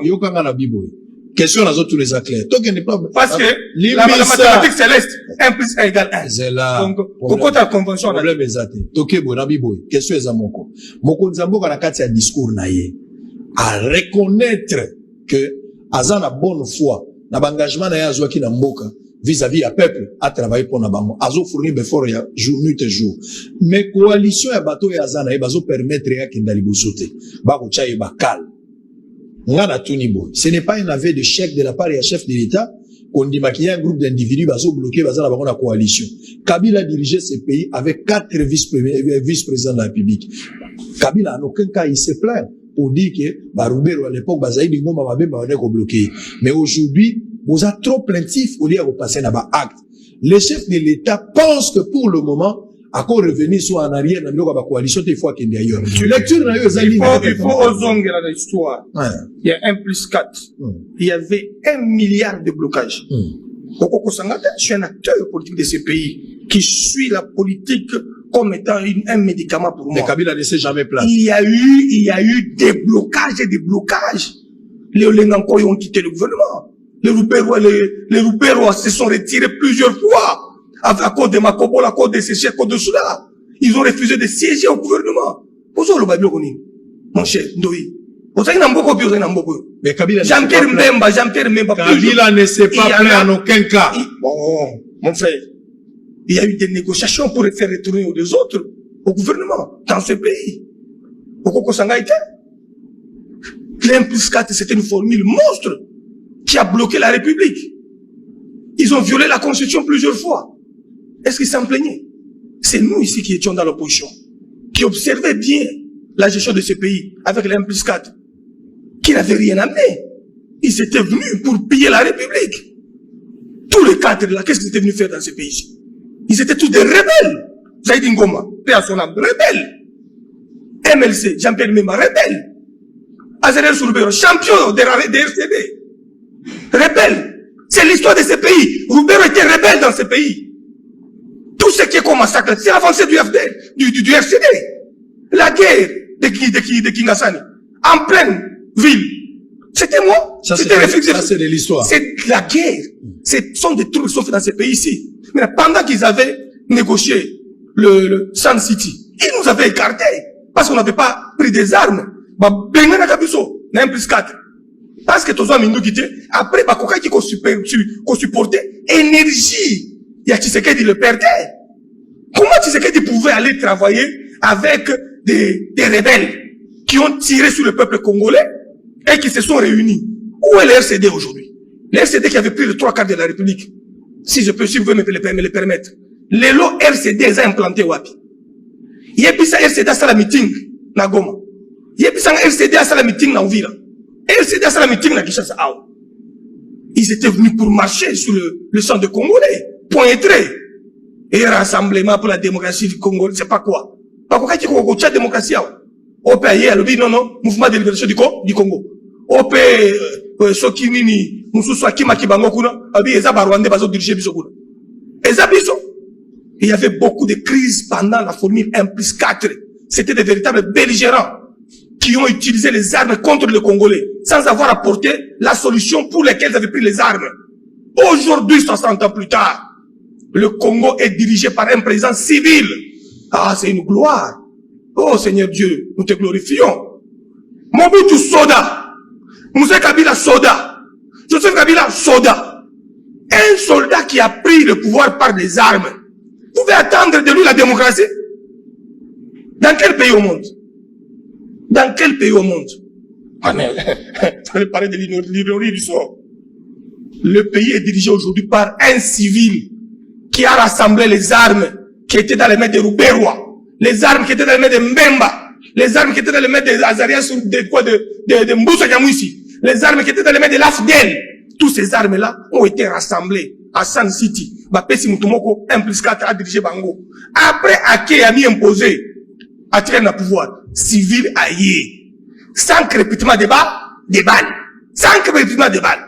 [SPEAKER 3] yo quand on a bibo. Question là, tous les clairs.
[SPEAKER 2] Parce que la mathématique céleste, 1+1 égale 1.
[SPEAKER 3] C'est là.
[SPEAKER 2] Donc, pourquoi ta convention?
[SPEAKER 3] Problème est ça. Tokebo, Nabibo. Question est à Moko. Moko Nzambo, à la discours naïe. À reconnaître que, à la bonne foi, l'engagement naïe à Zouaki Namboka, vis-à-vis à peuple, à travailler pour Nabango. Azo fournir before ya jour, nuit et jour. Mais coalition à bateau et à Zana, bazo permettre ya kindalibo sauter. Bako chaye bakal. Ce n'est pas un aveu de chèque de la part du chef de l'État qu'on dit qu'il y a un groupe d'individus qui ont bloqué la coalition. Kabila a dirigé ce pays avec 4 vice-présidents de la République. Kabila, en aucun cas, il se plaint pour dire que Baroubero, à l'époque, Bazaïdi Ngoma va bloqué. Mais aujourd'hui, vous êtes trop plaintif au lieu de passer dans acte. Les chefs de l'État pensent que pour le moment, à quoi revenir soit en arrière, dans la coalition, il faut qu'il y ait ailleurs. Lecture,
[SPEAKER 2] il faut ozongue dans l'histoire. Il y a 1+4. Il y avait 1 milliard de blocages. Je suis un acteur politique de ce pays qui suit la politique comme étant un médicament pour moi.
[SPEAKER 3] Mais Kabila ne laissé jamais place.
[SPEAKER 2] Il y a eu des blocages et des blocages. Les Olengankoy ont quitté le gouvernement. Les Rouberois se sont retirés plusieurs fois. À cause de Makobola, à cause de ces chefs, à cause de cela. Ils ont refusé de siéger au gouvernement. Pourquoi le Babylon, mon cher Ndoyi?
[SPEAKER 3] Mais Kabila
[SPEAKER 2] Jean-Pierre Mbemba.
[SPEAKER 3] Kabila ne s'est pas plaint en aucun cas.
[SPEAKER 2] Bon, mon frère. Il y a eu des négociations pour faire retourner aux autres, au gouvernement, dans ce pays. Pourquoi ça a été? L'1+4, c'était une formule monstre qui a bloqué la République. Ils ont violé la Constitution plusieurs fois. Est-ce qu'ils s'en plaignaient? C'est nous ici qui étions dans l'opposition, qui observaient bien la gestion de ce pays avec les 1+4, qui n'avaient rien amené. Ils étaient venus pour piller la République. Tous les cadres là, qu'est-ce qu'ils étaient venus faire dans ce pays-ci? Ils étaient tous des rebelles. Zaïdi Ngoma, paix à son âme, rebelle. MLC, Jean-Pierre Memba, rebelle. Azarel Souroubero, champion des RCD. Rebelle. C'est l'histoire de ce pays. Roubero était rebelle dans ce pays. Tout ce qui est comme massacre, c'est l'avancée du RCD. La guerre de Kingasani, en pleine ville. C'était moi. C'était réfugié.
[SPEAKER 3] Ça, c'est de l'histoire.
[SPEAKER 2] C'est la guerre. Ce sont des trucs qui sont faits dans ce pays-ci. Mais pendant qu'ils avaient négocié le Sun City, ils nous avaient écartés. Parce qu'on n'avait pas pris des armes. Bengana Kabiso, n'a 1+4. Parce que tous les gens quitté, après, Koka qui supportait énergie. Il y a Tshisekedi le perdait. Comment Tshisekedi pouvait aller travailler avec des rebelles qui ont tiré sur le peuple congolais et qui se sont réunis? Où est le RCD aujourd'hui? Le RCD qui avait pris les 3/4 de la République. Si vous pouvez me le permettre. Les lots RCD, ils ont implanté Wapi. Il y a plus RCD à la meeting, na Goma. Il y a plus RCD à la meeting, na Ouvira. RCD à la meeting, na Kishasa. Ils étaient venus pour marcher sur le sang de Congolais. Pointré. Et rassemblement pour la démocratie du Congo, c'est pas quoi. Pas quoi qui est la démocratie. Au pays, non, mouvement de libération du Congo. Au pays, Sokimini, Moussoussa Kimakibango Kuna, Abi Ezaba Rwanda, Bazo dirigé Bisokuna. Ezabiso. Il y avait beaucoup de crises pendant la formule 1+4. C'était des véritables belligérants qui ont utilisé les armes contre les Congolais sans avoir apporté la solution pour laquelle ils avaient pris les armes. Aujourd'hui, 60 ans plus tard, le Congo est dirigé par un président civil. Ah, c'est une gloire. Oh Seigneur Dieu, nous te glorifions. Mobutu Soda, Moussa Kabila Soda, Joseph Kabila Soda. Un soldat qui a pris le pouvoir par des armes. Vous pouvez attendre de lui la démocratie? Dans quel pays au monde? Dans quel pays au monde? Ah mais, vous allez parler de l'ironie du sort. Le pays est dirigé aujourd'hui par un civil qui a rassemblé les armes qui étaient dans les mains de Rouberois, les armes qui étaient dans les mains de Mbemba, les armes qui étaient dans les mains des Azarias de Mboussa Nyamouissi, les armes qui étaient dans les mains de l'AFDEL. Toutes ces armes-là ont été rassemblées à Sun City. Bapesi Mutumoko 1+4 a dirigé Bango. Après, Ake a mis imposé à tirer le pouvoir. Civil aillé. Sans crépitement de balles. Sans crépitement de balles.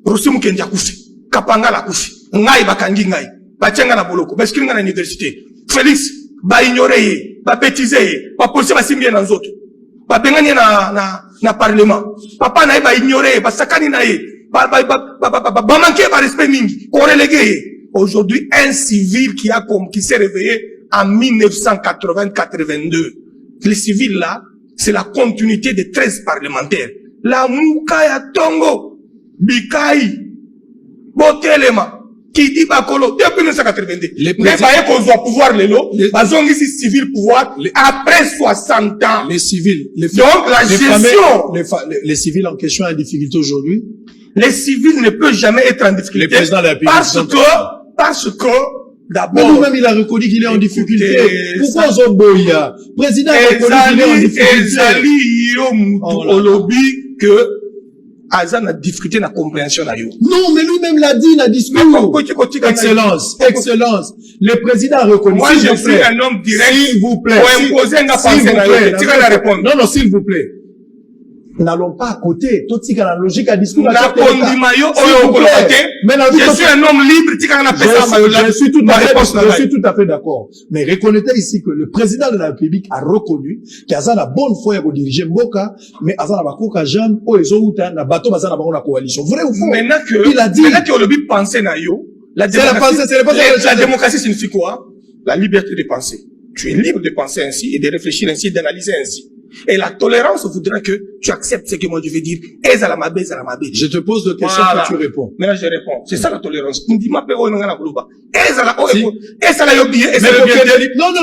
[SPEAKER 2] Rosimu Kenja Koufi. Kapanga la Koufi. Ngai Bakangi Ngai. Bachenga na Boloko. Baskiringa na université. Félix. Ba ignorer. Ba bêtiser. Ba policier ba simbien dans autres. Ba bengani na parlement. Papa na ba ignorer. Ba sakani na ba manquer par respect mingi. Qu'on relégué. Aujourd'hui, un civil qui s'est réveillé en 1980-82. Les civils là, c'est la continuité des 13 parlementaires. La Moukaya Tongo, Bikai, Botelema, Kidi Bakolo, depuis 1982. Les bailleurs qu'on doit pouvoir les lots, bazong ici civil pouvoir, après 60 ans.
[SPEAKER 3] Les civils,
[SPEAKER 2] donc la gestion.
[SPEAKER 3] Les civils en question ont difficulté aujourd'hui.
[SPEAKER 2] Les civils ne peuvent jamais être en difficulté.
[SPEAKER 3] Le président de la République.
[SPEAKER 2] Parce que, d'abord.
[SPEAKER 3] Mais lui-même, il a reconnu qu'il est en difficulté. Pourquoi Zomboya? Président a reconnu qu'il est en difficulté.
[SPEAKER 2] Ezali, Olobi, que, Azan a difficulté la compréhension à yo.
[SPEAKER 3] Non, mais lui-même l'a dit dans le discours. Excellence, excellence. Le président a reconnu.
[SPEAKER 2] Moi, je suis un homme direct.
[SPEAKER 3] S'il vous plaît.
[SPEAKER 2] Pour imposer un pensée, tu vas la répondre.
[SPEAKER 3] Non, non, s'il vous plaît. N'allons pas à côté. Tout ce qui a la logique à discours.
[SPEAKER 2] Je suis un homme libre.
[SPEAKER 3] Je suis tout à fait d'accord. Mais reconnaissez ici que le président de la République a reconnu qu'il y a la bonne foi pour diriger Mboka, mais il y a la bakoka jambe, ou les autres, na bateau, bazan na la coalition. Vrai ou faux?
[SPEAKER 2] Maintenant que on le dit penser na yo, la démocratie signifie quoi? La liberté de penser. Tu es libre de penser ainsi et de réfléchir ainsi et d'analyser ainsi. Et la tolérance voudra que tu acceptes ce que moi je vais dire.
[SPEAKER 3] Je te pose deux questions
[SPEAKER 2] voilà.
[SPEAKER 3] que tu réponds.
[SPEAKER 2] Maintenant je réponds. C'est ça la tolérance. Si. Mais
[SPEAKER 3] non,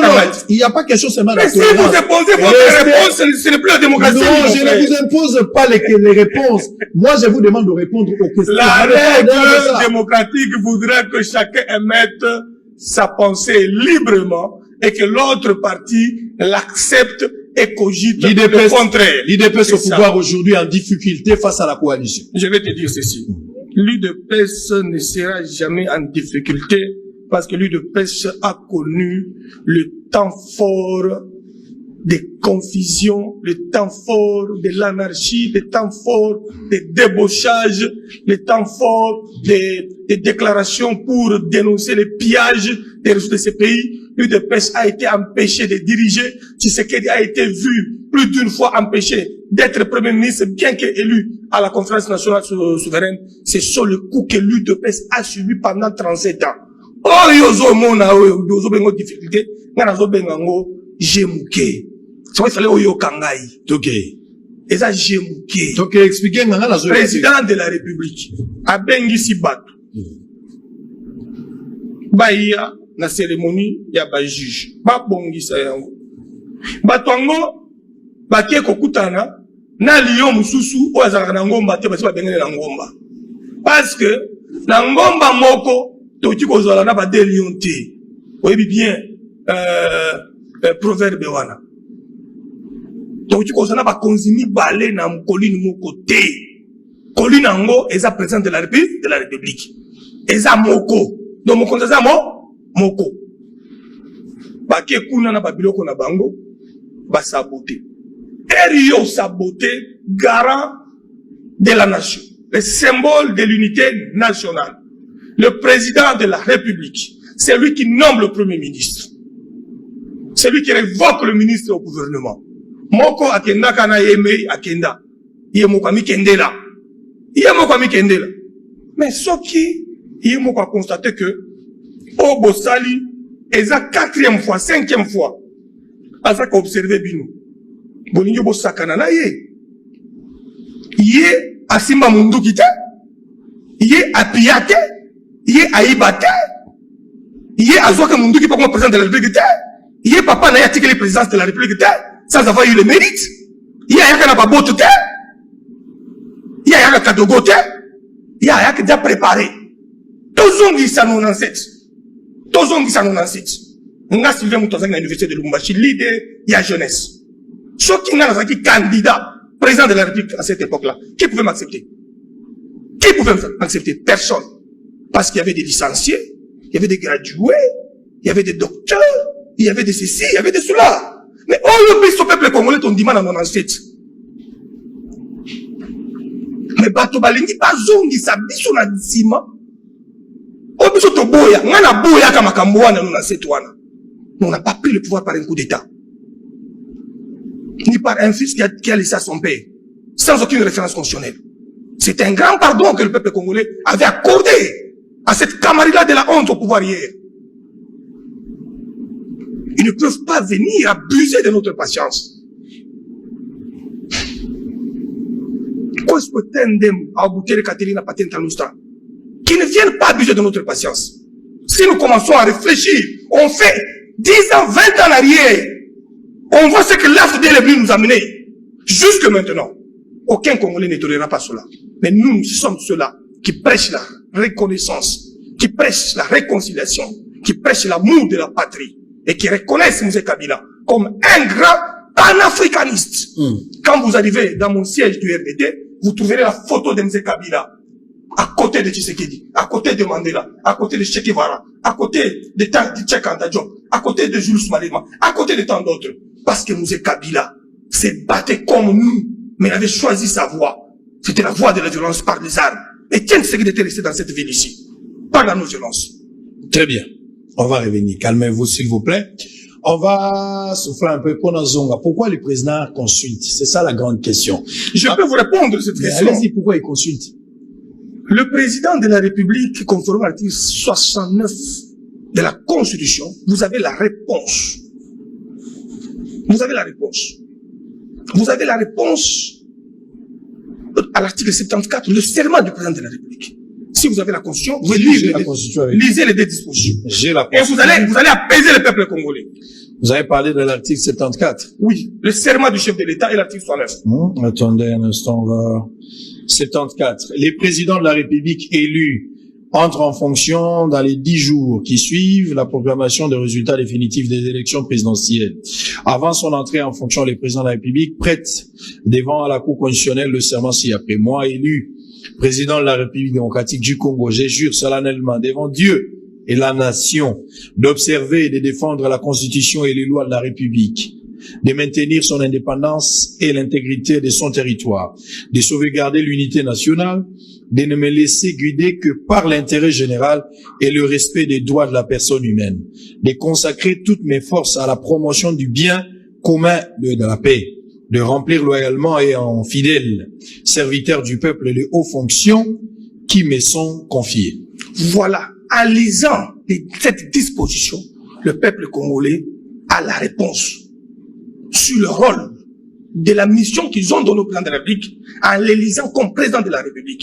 [SPEAKER 3] il n'y a pas question seulement de
[SPEAKER 2] mais
[SPEAKER 3] la
[SPEAKER 2] si
[SPEAKER 3] tolérance.
[SPEAKER 2] vous imposez votre réponse, ce n'est plus la démocratie.
[SPEAKER 3] Non, je ne vous impose pas les réponses. Moi, je vous demande de répondre aux questions.
[SPEAKER 2] La règle démocratique voudra que chacun émette sa pensée librement et que l'autre partie l'accepte et cogite le contraire.
[SPEAKER 3] L'IDPS au pouvoir aujourd'hui en difficulté face à la coalition.
[SPEAKER 2] Je vais te dire ceci. L'UDPS ne sera jamais en difficulté parce que l'UDPS a connu le temps fort des confusions, le temps fort de l'anarchie, le temps fort des débauchages, le temps fort des déclarations pour dénoncer les pillages des ressources de ce pays. L'UDPS a été empêché de diriger. Tshisekedi a été vu plus d'une fois empêché d'être Premier ministre, bien qu'élu à la conférence nationale souveraine. C'est sur le coup que l'UDPS a subi pendant 37 ans. Oh, yozo mona, yozo bengo difficulté, ngana zo bengango, jemuke. C'est pourquoi il fallait oyo kangai.
[SPEAKER 3] Ok.
[SPEAKER 2] Et ça, jemuke.
[SPEAKER 3] Donc, expliquez ngana la zone.
[SPEAKER 2] Président de la République, a bengi si batu. Baïa, na cérémonie, ya ba juge. Ba bongi sa yango. Batuango, bakie kokutana, na liyo mususu, o azalaka na ngomba, te basi ba bengene na ngomba. Parce que, na ngomba moko, toki kozala na ba de lion te. Oyebi bien, proverbe wana. Toki kozala ba konzimi balé na mkolini moko te. Kolini nango, eza président de la République. Eza moko. Donc moko eza moko. Bakie kuna na babiloko na bango, ba saboter. Erio saboter, garant de la nation. Le symbole de l'unité nationale. Le président de la République, c'est lui qui nomme le Premier ministre. C'est lui qui révoque le ministre au gouvernement. Moko akenda kana yeme akenda. Iye moko ami kendela. Mais ce qui, il m'a constaté que, au Bossali, eza 4e fois, 5e fois, à ça qu'observé bino. Bolingo Bossakana na ye. Ye asimba mundu kite. Ye apiate. Ye aibate. Ye azoka mundu qui pas comme président de la République. Ye papa na yatike le président de la République sans avoir eu le mérite. Ye ayaka na baboto te. Ye ayaka kadogo te. Ye ayaka déjà préparé. Tozongi sa non ancêtre. Nga Sylvain Moutazang à l'université de Lubumbashi, leader ya jeunesse. Ceux qui n'ont pas été candidat président de la République à cette époque-là, qui pouvait m'accepter? Personne. Parce qu'il y avait des licenciés, il y avait des gradués, il y avait des docteurs, il y avait des ceci, il y avait des cela. Mais oh, le peuple congolais, on demande à mon ancêtre. Mais bato balingi bazongi sa biso na dima. Oh, biso to boya, ngana boya kama kamboana na ancêtre wana. On n'a pas pris le pouvoir par un coup d'état. Ni par un fils qui a laissé à son père, sans aucune référence constitutionnelle. C'est un grand pardon que le peuple congolais avait accordé à cette camarilla de la honte au pouvoir hier. Ils ne peuvent pas venir abuser de notre patience. Qui ne viennent pas abuser de notre patience. Si nous commençons à réfléchir, on fait 10 ans, 20 ans en arrière, on voit ce que l'AFD est venu nous amener. Jusque maintenant, aucun Congolais ne tolérera pas cela. Mais nous sommes ceux-là qui prêchent la reconnaissance, qui prêchent la réconciliation, qui prêchent l'amour de la patrie et qui reconnaissent Moussé Kabila comme un grand panafricaniste. Quand vous arrivez dans mon siège du RDD, vous trouverez la photo de Moussé Kabila à côté de Tshisekedi, à côté de Mandela, à côté de Che Guevara, à côté de Cheikh Anta Diop, à côté de Julius Malema, à côté de tant d'autres. Parce que Moussé Kabila s'est battu comme nous, mais il avait choisi sa voie. C'était la voie de la violence par les armes. Et Etienne Tshisekedi était resté dans cette ville ici, pas dans nos violences.
[SPEAKER 3] Très bien. On va revenir. Calmez-vous, s'il vous plaît. On va souffler un peu. Pourquoi le président consulte? C'est ça la grande question.
[SPEAKER 2] Je peux vous répondre à cette question.
[SPEAKER 3] Allez-y, pourquoi il consulte?
[SPEAKER 2] Le président de la République, conformément à l'article 69 de la Constitution, vous avez la réponse. Vous avez la réponse. Vous avez la réponse à l'article 74, le serment du président de la République. Si vous avez la Constitution, vous lisez les deux dispositions.
[SPEAKER 3] J'ai la
[SPEAKER 2] Et vous allez apaiser le peuple congolais.
[SPEAKER 3] Vous avez parlé de l'article 74.
[SPEAKER 2] Oui, le serment du chef de l'État et l'article 69.
[SPEAKER 3] Attendez un instant, on va... 74. Les présidents de la République élus entrent en fonction dans les 10 jours qui suivent la proclamation des résultats définitifs des élections présidentielles. Avant son entrée en fonction, les présidents de la République prêtent devant la Cour constitutionnelle le serment ci-après. Moi, élu président de la République démocratique du Congo, je jure solennellement devant Dieu et la nation d'observer et de défendre la Constitution et les lois de la République, de maintenir son indépendance et l'intégrité de son territoire, de sauvegarder l'unité nationale, de ne me laisser guider que par l'intérêt général et le respect des droits de la personne humaine, de consacrer toutes mes forces à la promotion du bien commun de la paix, de remplir loyalement et en fidèle serviteur du peuple les hautes fonctions qui me sont confiées.
[SPEAKER 2] Voilà, en lisant cette disposition, le peuple congolais a la réponse sur le rôle de la mission qu'ils ont donnée au président de la République en les lisant comme président de la République.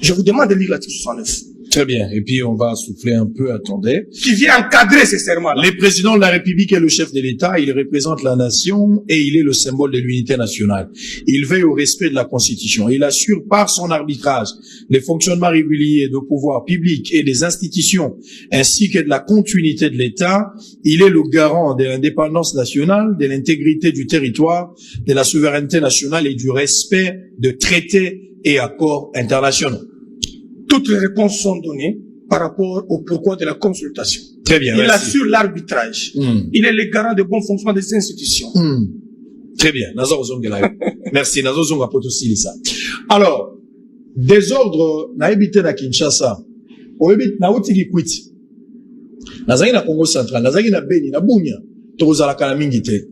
[SPEAKER 2] Je vous demande de lire l'article 69.
[SPEAKER 3] Très bien. Et puis, on va souffler un peu, attendez.
[SPEAKER 2] Qui vient encadrer ces serments-là.
[SPEAKER 3] Le président de la République est le chef de l'État, il représente la nation et il est le symbole de l'unité nationale. Il veille au respect de la Constitution. Il assure par son arbitrage les fonctionnements réguliers de pouvoir public et des institutions, ainsi que de la continuité de l'État. Il est le garant de l'indépendance nationale, de l'intégrité du territoire, de la souveraineté nationale et du respect de traités et accords internationaux.
[SPEAKER 2] Toutes les réponses sont données par rapport au pourquoi de la consultation.
[SPEAKER 3] Très bien,
[SPEAKER 2] Il
[SPEAKER 3] merci.
[SPEAKER 2] assure l'arbitrage. Il est le garant de bon fonctionnement des institutions.
[SPEAKER 3] Très bien. Merci. Alors, désordre na habité na Kinshasa. Oebit na otiki kwiti. Nazaki na Congo central, nazaki na Beni, na Bunia, tozala kala mingi te.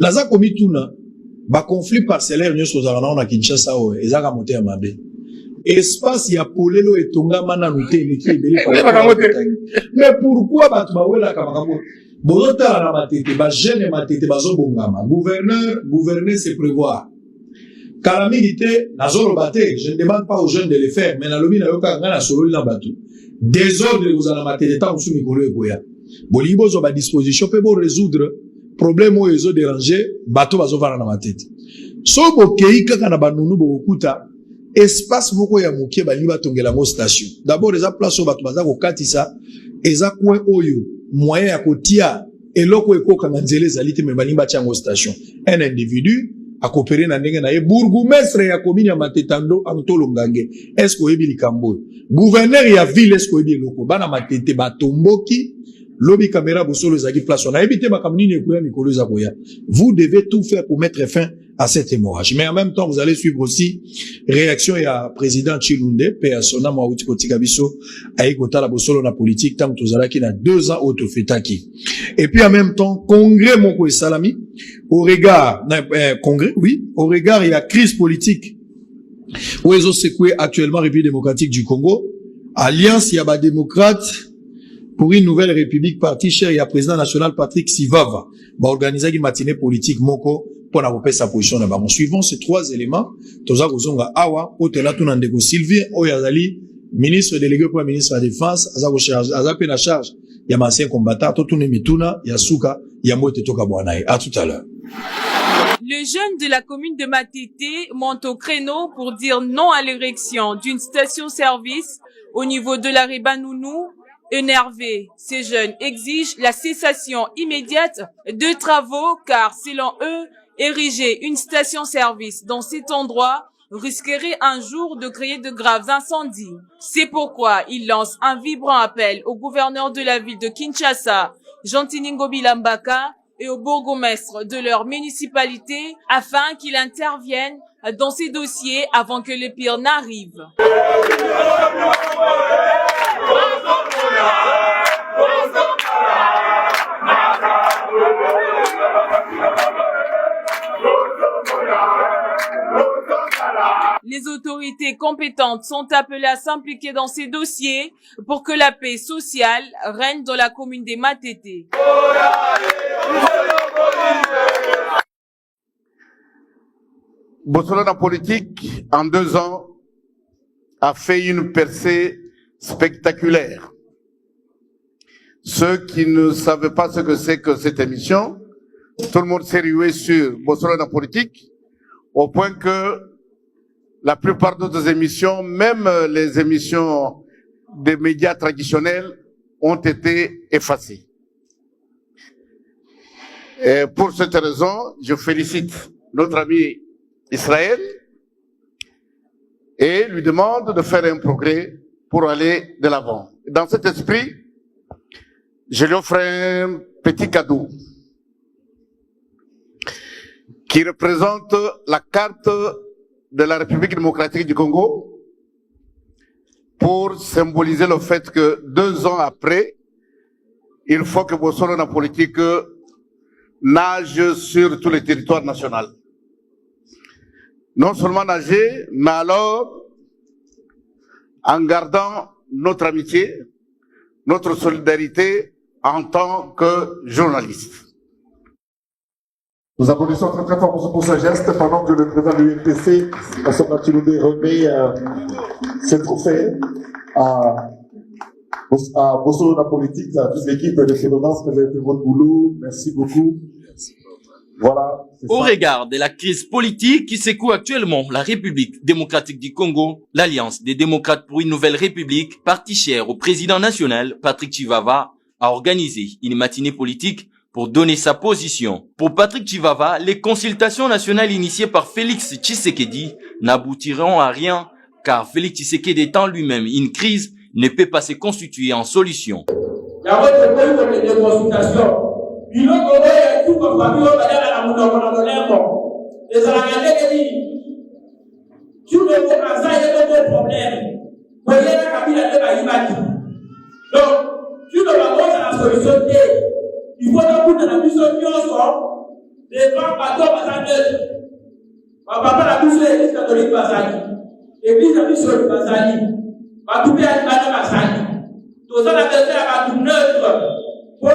[SPEAKER 3] Naza komituna ba conflit parcellaire nyo sozala na Kinshasa o ezaka moté ya mabe. Espace ya polelo etongama na nute eleki ebele. Mais pourquoi batu bawela kamakambo? Bozota na matete, ba jeune matete bazo bongama. Gouverner c'est prévoir. Calamité, nazolo bate, je ne demande pas aux jeunes de le faire, mais na lobi na yoka ngana solo na batu. Désordre vous en matete ta musu mikolo ekoya. Bolibo zo ba disposition peut bon résoudre problème o ezo déranger bato bazo vana na matete. So bokei kaka na banunu bokuta espace moko ya mokie bali batongela mo station. D'abord eza place o bato baza ko katisa eza coin oyo moyen ya kotia eloko ekoka na nzele ezali te me bali batyango station. Un individu a coopéré na ndenge na ye bourgmestre ya commune ya Matetando Antolo Ngange. Est-ce que oyebi likambo? Gouverneur ya ville est-ce que oyebi eloko? Bana matete batomboki lobi caméra bosolo ezaki place on a évité makamnini ekoya mikolo za koya. Vous devez tout faire pour mettre fin à cette hémorragie. Mais en même temps, vous allez suivre aussi réaction ya président Chilunde, P.A.Sona Mwaouti Kotika Biso, Aïkota la bosolo na politique, tant que tozalaki na 2 ans autofetaki. Et puis en même temps, congrès Moko et Salami, au regard, congrès, oui, au regard, il y a crise politique. Où ils ont secoué actuellement République démocratique du Congo, alliance, il y a démocrate, pour une nouvelle république parti cher, il y a président national Patrick Sivava, organiser une matinée politique Moko, pour avoir sa position là-bas. Suivant ces 3 éléments, Toza Kozonga Awa, Otela Tunandeko Sylvie, Oyazali, ministre délégué pour le ministre de la Défense, Azako charge, Azapé la charge, il y a ancien combattant, Totune Mituna, Yasuka, Yamote Toka Boanaï. À tout à l'heure.
[SPEAKER 7] Les jeunes de la commune de Matete montent au créneau pour dire non à l'érection d'une station-service au niveau de l'arrêt Banounou. Énervés, ces jeunes exigent la cessation immédiate de travaux car, selon eux, ériger une station-service dans cet endroit risquerait un jour de créer de graves incendies. C'est pourquoi ils lancent un vibrant appel au gouverneur de la ville de Kinshasa, Jean-Tiningo Bilambaka, et au bourgmestre de leur municipalité afin qu'il intervienne dans ces dossiers avant que le pire n'arrive. Les autorités compétentes sont appelées à s'impliquer dans ces dossiers pour que la paix sociale règne dans la commune des Matete.
[SPEAKER 8] Bossolo na politique, en 2 ans, a fait une percée spectaculaire. Ceux qui ne savaient pas ce que c'est que cette émission, tout le monde s'est rué sur Bossolo na politique, au point que la plupart d'autres émissions, même les émissions des médias traditionnels, ont été effacées. Et pour cette raison, je félicite notre ami Israël et lui demande de faire un progrès pour aller de l'avant. Dans cet esprit, je lui offre un petit cadeau qui représente la carte de la République démocratique du Congo pour symboliser le fait que 2 ans après, il faut que Bossolo na politique nage sur tout le territoire national. Non seulement nager, mais alors en gardant notre amitié, notre solidarité en tant que journaliste.
[SPEAKER 9] Nous applaudissons très très fort pour ce geste pendant que le président de l'UNPC, Assoma Chiloundé, remet ce trophée à Bossolo na politique, à toute l'équipe de Fédonance, vous avez fait votre boulot. Merci beaucoup. Voilà.
[SPEAKER 4] Au regard de la crise politique qui secoue actuellement la République démocratique du Congo, l'Alliance des démocrates pour une nouvelle République, parti cher au président national Patrick Chivava, a organisé une matinée politique pour donner sa position. Pour Patrick Chivava, les consultations nationales initiées par Félix Tshisekedi n'aboutiront à rien, car Félix Tshisekedi étant lui-même une crise ne peut pas se constituer en solution.
[SPEAKER 10] Il y a des consultations. Il faut que tout le famille les Aragandais disent, tu ne peux pas ça, il y a des problèmes. Donc, tu ne vas pas à la solution. Il faut que la mission des femmes bateaux bazaneuses. Papa la mission de l'église catholique Bazali. L'église la mission de Bazali. Batoubé à l'Ibane Bazali. Tout ça, la deuxième à tout neutre. Pour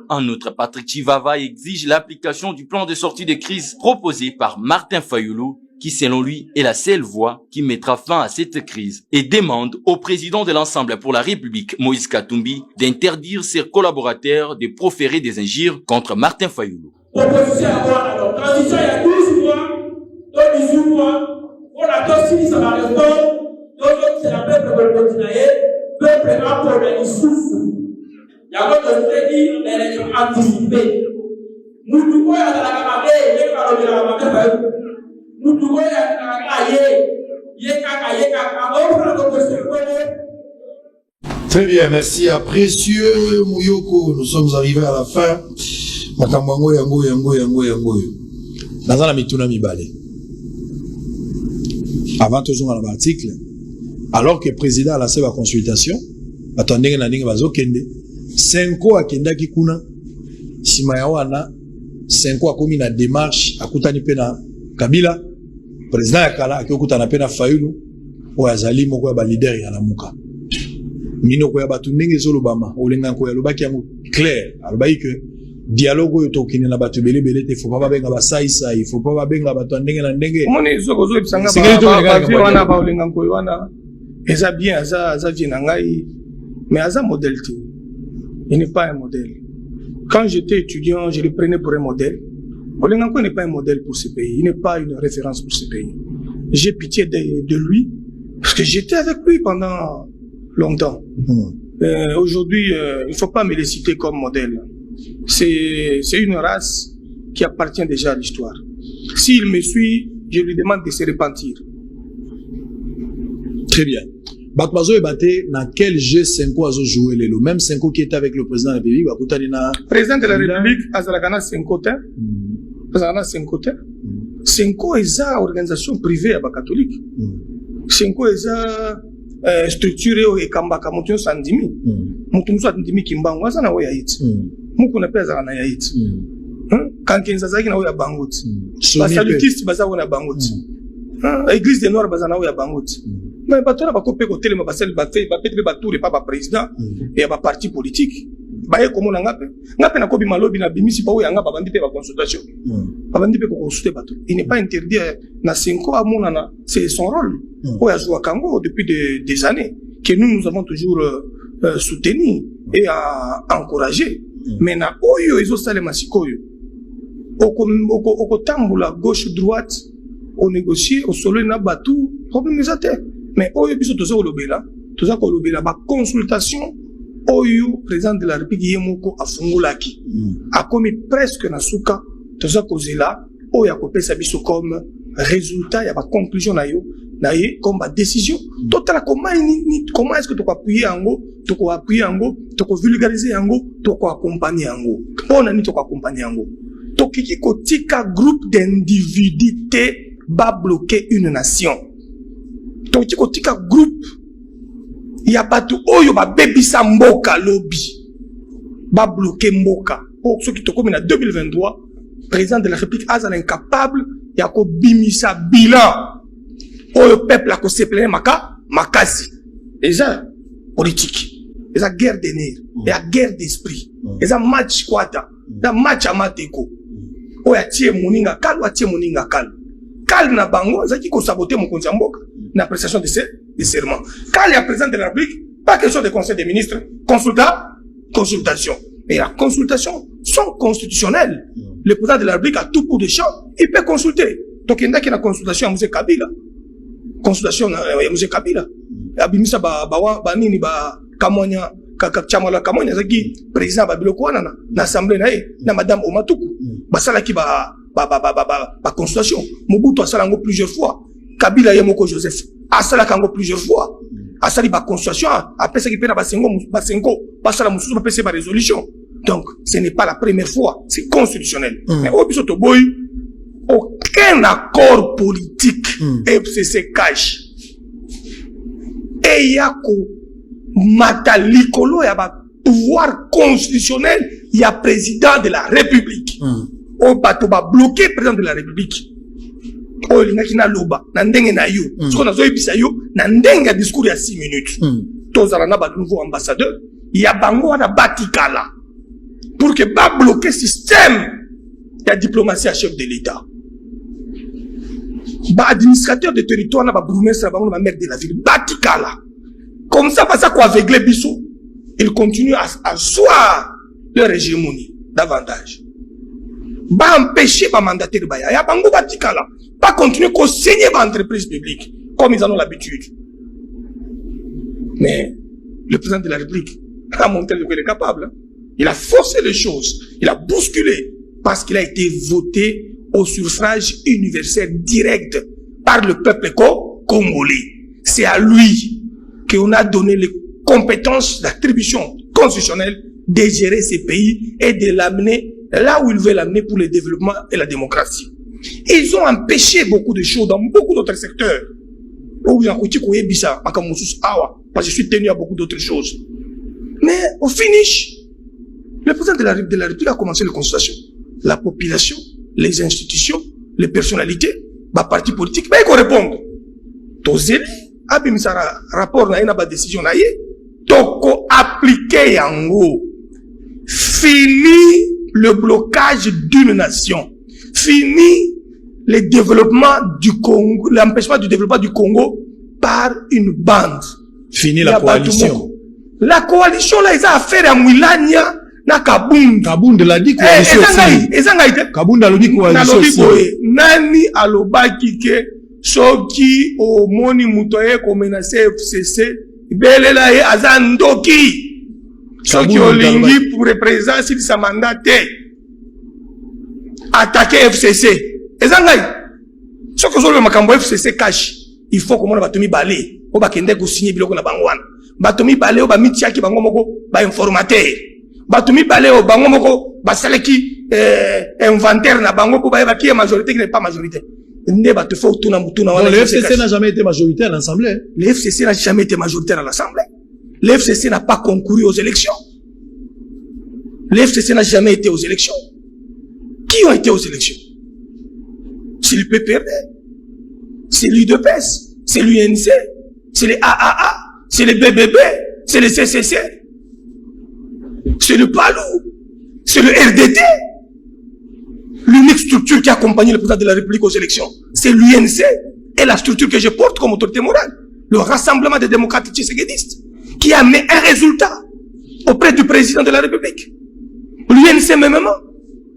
[SPEAKER 4] En outre, Patrick Chivava exige l'application du plan de sortie de crise proposé par Martin Fayoulou, qui selon lui est la seule voie qui mettra fin à cette crise, et demande au président de l'Ensemble pour la République, Moïse Katumbi, d'interdire ses collaborateurs de proférer des injures contre Martin Fayoulou.
[SPEAKER 10] Proposition à transition, il y a 12 mois, 18 mois, on a tous ça va répondre. Donc, c'est la peuple de continuer, peuple pour les souffle. Il y a d'autres qui disent l'élection anticipée. Nous devons aller à la camarade, nous devons aller à la
[SPEAKER 3] Très bien, merci à Précieux Mouyoko. Nous sommes arrivés à la fin. Makambango yango. Nazana mituna mibale. Avant tout ça, dans l'article, alors que le président a lancé la consultation, attendez que nani bazo kende, 5 ans akenda kikuna, simayawana, 5 ans akomi na démarche, akutani pena Kabila, président yakala, akokutana pena Fayulu, o azali moko ya ba leader ya lamuka. Mino ko ya batu ndenge zo lobama, olenga ko ya lobaki yango clair, alobaki que dialogue yo tokine na batu belebele te, faut pas benga ba saisa, il faut pas benga batu ndenge na ndenge.
[SPEAKER 2] Moni zo gozo bisanga ba wana ba olenga ko wana. Eza bien, eza vienangai, mais eza modèle tout. Il n'est pas un modèle. Quand j'étais étudiant, je le prenais pour un modèle. Olenganko n'est pas un modèle pour ce pays. Il n'est pas une référence pour ce pays. J'ai pitié de lui, parce que j'étais avec lui pendant longtemps. Aujourd'hui, il ne faut pas me les citer comme modèle. C'est une race qui appartient déjà à l'histoire. S'il me suit, je lui demande de se repentir.
[SPEAKER 3] Très bien. Batmazo est battu dans quel jeu 5 ans a joué le même 5 ans qui était avec le président de la République.
[SPEAKER 2] Le président de la République a 5 ans. Azana 5 ans. 5 ans est une organisation privée à catholique. 5 ans est structurée et kambaka mutu sandimi. Mutu sandimi kimbango azana oya iti. Muku na pesa na yaiti. Kankenza zaki na oya banguti. Basalutiste baza na banguti. Église des Noirs bazana oya banguti. Mais bato na bakopé ko telema basel ba fait ba peut-être ba tour et pas ba président et ba parti politique. baye komona ngape na kobi malobi na bimisi pa oya nga babandi pe ba consultation babandi pe ko consulter bato. Il n'est pas interdit na 5 ans amona na c'est son rôle oya jouer Kango depuis des années que nous avons toujours soutenu et encouragé. Mais na oyo izo sale masikoyo oko tambula gauche droite on négocie au solo na batu problème ezate. Mais oyo biso tozo lobela ba consultation oyo président de la République yemoko afungulaki akomi presque na suka toza kozela oyo akopesa biso comme résultat ya ba conclusion na yo na ye comme ba décision totala comment est-ce que tu peux appuyer yango tu peux vulgariser yango tu peux accompagner yango pona ni tu peux accompagner yango to kiki kotika groupe d'individus te ba bloquer une nation to kiki kotika groupe ya batu oyo ba bebisa mboka lobby ba bloquer mboka pour ceux qui te comme en 2023 président de la République azal incapable ya ko bimisa bilan oyo peuple a ko sepelé makasi déjà politique déjà guerre de nerfs et guerre d'esprit déjà match kwata da match amateko oyo atie moninga kal na bango zaki ko saboter mon konzi mboka na prestation de serment. Quand il y a président de la République, pas question de conseil des ministres, consultation. Mais la consultation sont constitutionnelles. Le président de la République a tout pour des champs, il peut consulter. Donc il y a une consultation à M. Kabila. Consultation à M. Kabila. Abimisa banini ba kamonya chamala kamonya zaki président babiloko na assemblée na madame Omatuku. Basala ki ba consultation. Mobutu asala ngo plusieurs fois. Kabila yemoko Joseph asala kango plusieurs fois asali ba constitution après ça qui peut na basengo pasala mususu ba pese ba résolution. Donc ce n'est pas la première fois, c'est constitutionnel. Mais au biso to boy aucun accord politique FCC cache et yako matalikolo ya ba pouvoir constitutionnel ya président de la République au bato ba bloquer président de la République. Oh, il y a loba, nandenge na yo. Ce qu'on a zoïbisa yo, nandenge discours ya 6 minutes. Tozala na ba nouveau ambassadeur, il y a bango na batikala. Pour que ba bloquer système ya diplomatie à chef de l'État. Ba administrateur de territoire na ba bourgmestre bango na maire de la ville, batikala. Comme ça, pas ça quoi aveugler biso. Il continue à asseoir leur hégémonie davantage. Ba empêcher ba mandataire ba ya bango batikala. Pas continuer qu'au saigner l'entreprise publique, comme ils en ont l'habitude. Mais le président de la République a montré qu'il est capable. Il a forcé les choses, il a bousculé, parce qu'il a été voté au suffrage universel direct par le peuple congolais. C'est à lui qu'on a donné les compétences d'attribution constitutionnelle de gérer ces pays et de l'amener là où il veut l'amener pour le développement et la démocratie. Ils ont empêché beaucoup de choses dans beaucoup d'autres secteurs. Parce que je suis tenu à beaucoup d'autres choses. Mais au finish, le président de la République a commencé les consultations. La population, les institutions, les personnalités, les partis politiques, mais ils répondent. Tozeli, abimisa rapport na ba décision na ye, toko appliquer yango. Fini le blocage d'une nation. Fini le développement du Congo, l'empêchement du développement du Congo par une bande.
[SPEAKER 3] Fini la coalition.
[SPEAKER 2] La coalition là, ils ont affaire à Moulania, na Kabund.
[SPEAKER 3] Kabund l'a dit coalition. Kabund a dit coalition.
[SPEAKER 2] Nani alobaki ke soki o moni mutoye ko menacer FCC, belela ye azandoki. Soki olingi pour représenter sa mandat attaquer FCC. Ezangai. Ce que je veux makambo FCC cache. Il faut que mon batomi balé. O ba kende ko signer biloko na bangwana. Batomi balé o ba mitiaki bango moko ba informateur. Batomi balé o bango moko ba saleki inventaire na bango ko ba qui est majorité qui n'est pas majorité. Ne ba te faut tout na mutuna wala.
[SPEAKER 3] Le FCC n'a jamais été majoritaire à l'Assemblée.
[SPEAKER 2] Le FCC n'a jamais été majoritaire à l'Assemblée. Le FCC n'a pas concouru aux élections. Le FCC n'a jamais été aux élections. Qui ont été aux élections? C'est le PPRD, c'est l'UDPS, c'est l'UNC, c'est les AAA, c'est les BBB, c'est les CCC. c'est le PALU, c'est le RDT. L'unique structure qui a accompagné le président de la République aux élections, c'est l'UNC et la structure que je porte comme autorité morale, le Rassemblement des démocrates tshisekedi,stes, qui a amené un résultat auprès du président de la République. L'UNC même,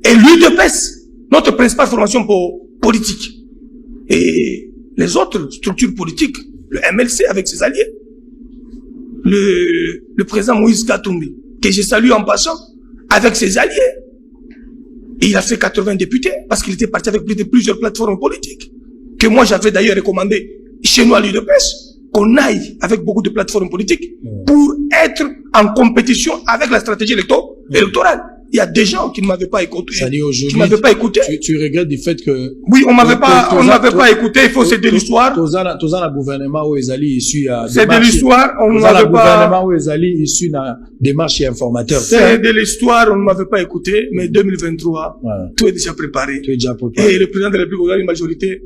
[SPEAKER 2] et l'UDPS, notre principale formation politique. Et les autres structures politiques, le MLC avec ses alliés, le président Moïse Katumbi, que je salue en passant, avec ses alliés. Et il a fait 80 députés parce qu'il était parti avec plusieurs plateformes politiques. Que moi j'avais d'ailleurs recommandé chez nous à l'UDPS qu'on aille avec beaucoup de plateformes politiques pour être en compétition avec la stratégie électorale. Il y a des gens qui ne m'avaient pas écouté. Qui m'avaient pas écouté.
[SPEAKER 3] Tu regrettes du fait que...
[SPEAKER 2] Oui, on m'avait pas écouté, il faut c'est de l'histoire.
[SPEAKER 3] Tozana gouvernement où ils allaient issus à...
[SPEAKER 2] C'est de l'histoire, on ne m'avait pas...
[SPEAKER 3] gouvernement où ils allaient issus à démarche et informateur.
[SPEAKER 2] C'est de l'histoire, on ne m'avait pas écouté, mais 2023, tout est déjà préparé.
[SPEAKER 3] Tout est déjà préparé.
[SPEAKER 2] Et le président de la République aura une majorité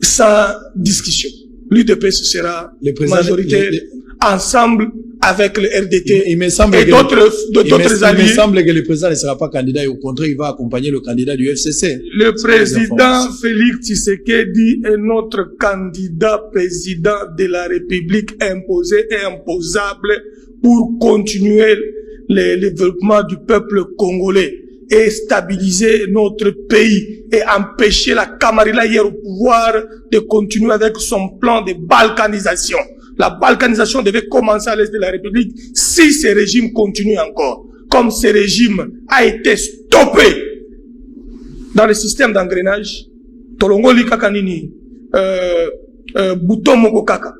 [SPEAKER 2] sans discussion. L'UDPS sera majorité ensemble avec le RDT
[SPEAKER 3] et d'autres alliés. Il me semble que le président ne sera pas candidat et au contraire, il va accompagner le candidat du FCC.
[SPEAKER 2] Le président Félix Tshisekedi est notre candidat président de la République imposé et imposable pour continuer le développement du peuple congolais et stabiliser notre pays et empêcher la Camarilla hier au pouvoir de continuer avec son plan de balkanisation. La balkanisation devait commencer à l'est de la République si ce régime continue encore. Comme ce régime a été stoppé dans le système d'engrenage, tolongoli kaka nini, bouton moko kaka.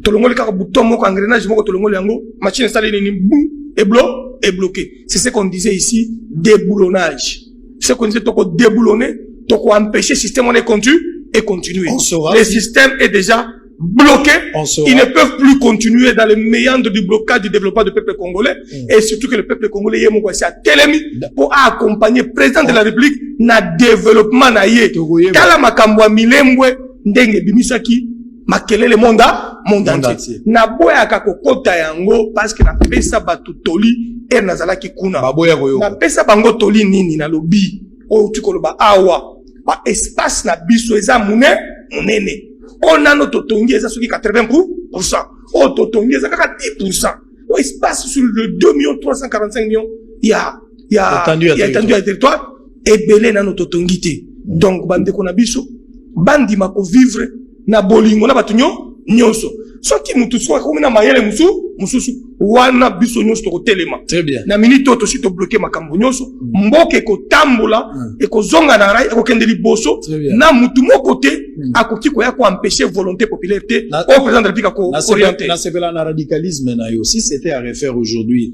[SPEAKER 2] Tolongoli kaka bouton moko engrenage moko tolongoli yango, machine installée nini, boum, est bloqué. C'est ce qu'on disait ici, déboulonnage. C'est ce qu'on disait, toko déboulonner, toko empêcher le système on est continuer. Le système est déjà bloqués, ils ne peuvent plus continuer dans les méandres du blocage du développement du peuple congolais et surtout que le peuple congolais est à Telemi pour accompagner le président de la République dans le développement kala makambo milembwe ndenge bimisaki makelele monde entier na boya kakokota yango parce que na pesa batu toli et nazalaki kuna na pesa bango toli nini na lobi o tukoloba awa ba espace na biso eza munene on a notre tongi, ça 80%. Oh, tongi, ça 10%. Donc, il se passe sur le 2 345 millions. Il y a étendu à territoire. Et belé na notre tongi. Donc, bande qu'on a biso. Bandi mako vivre. Na bolingo, na batunyo, nyonso. So qui mutu soit comme na mayele mususu. Wana biso nyonso toko telema.
[SPEAKER 3] Très bien.
[SPEAKER 2] Na minute to si to bloquer makambo nyonso. Mboke ko tambola. Et ko zonga na rai. Ko kendeli boso. Na mutu mo côté. Akoki ko ya ko empêcher volonté populaire au président de la République ko orienter.
[SPEAKER 3] Na sebela na radicalisme na yo. Si c'était à refaire aujourd'hui.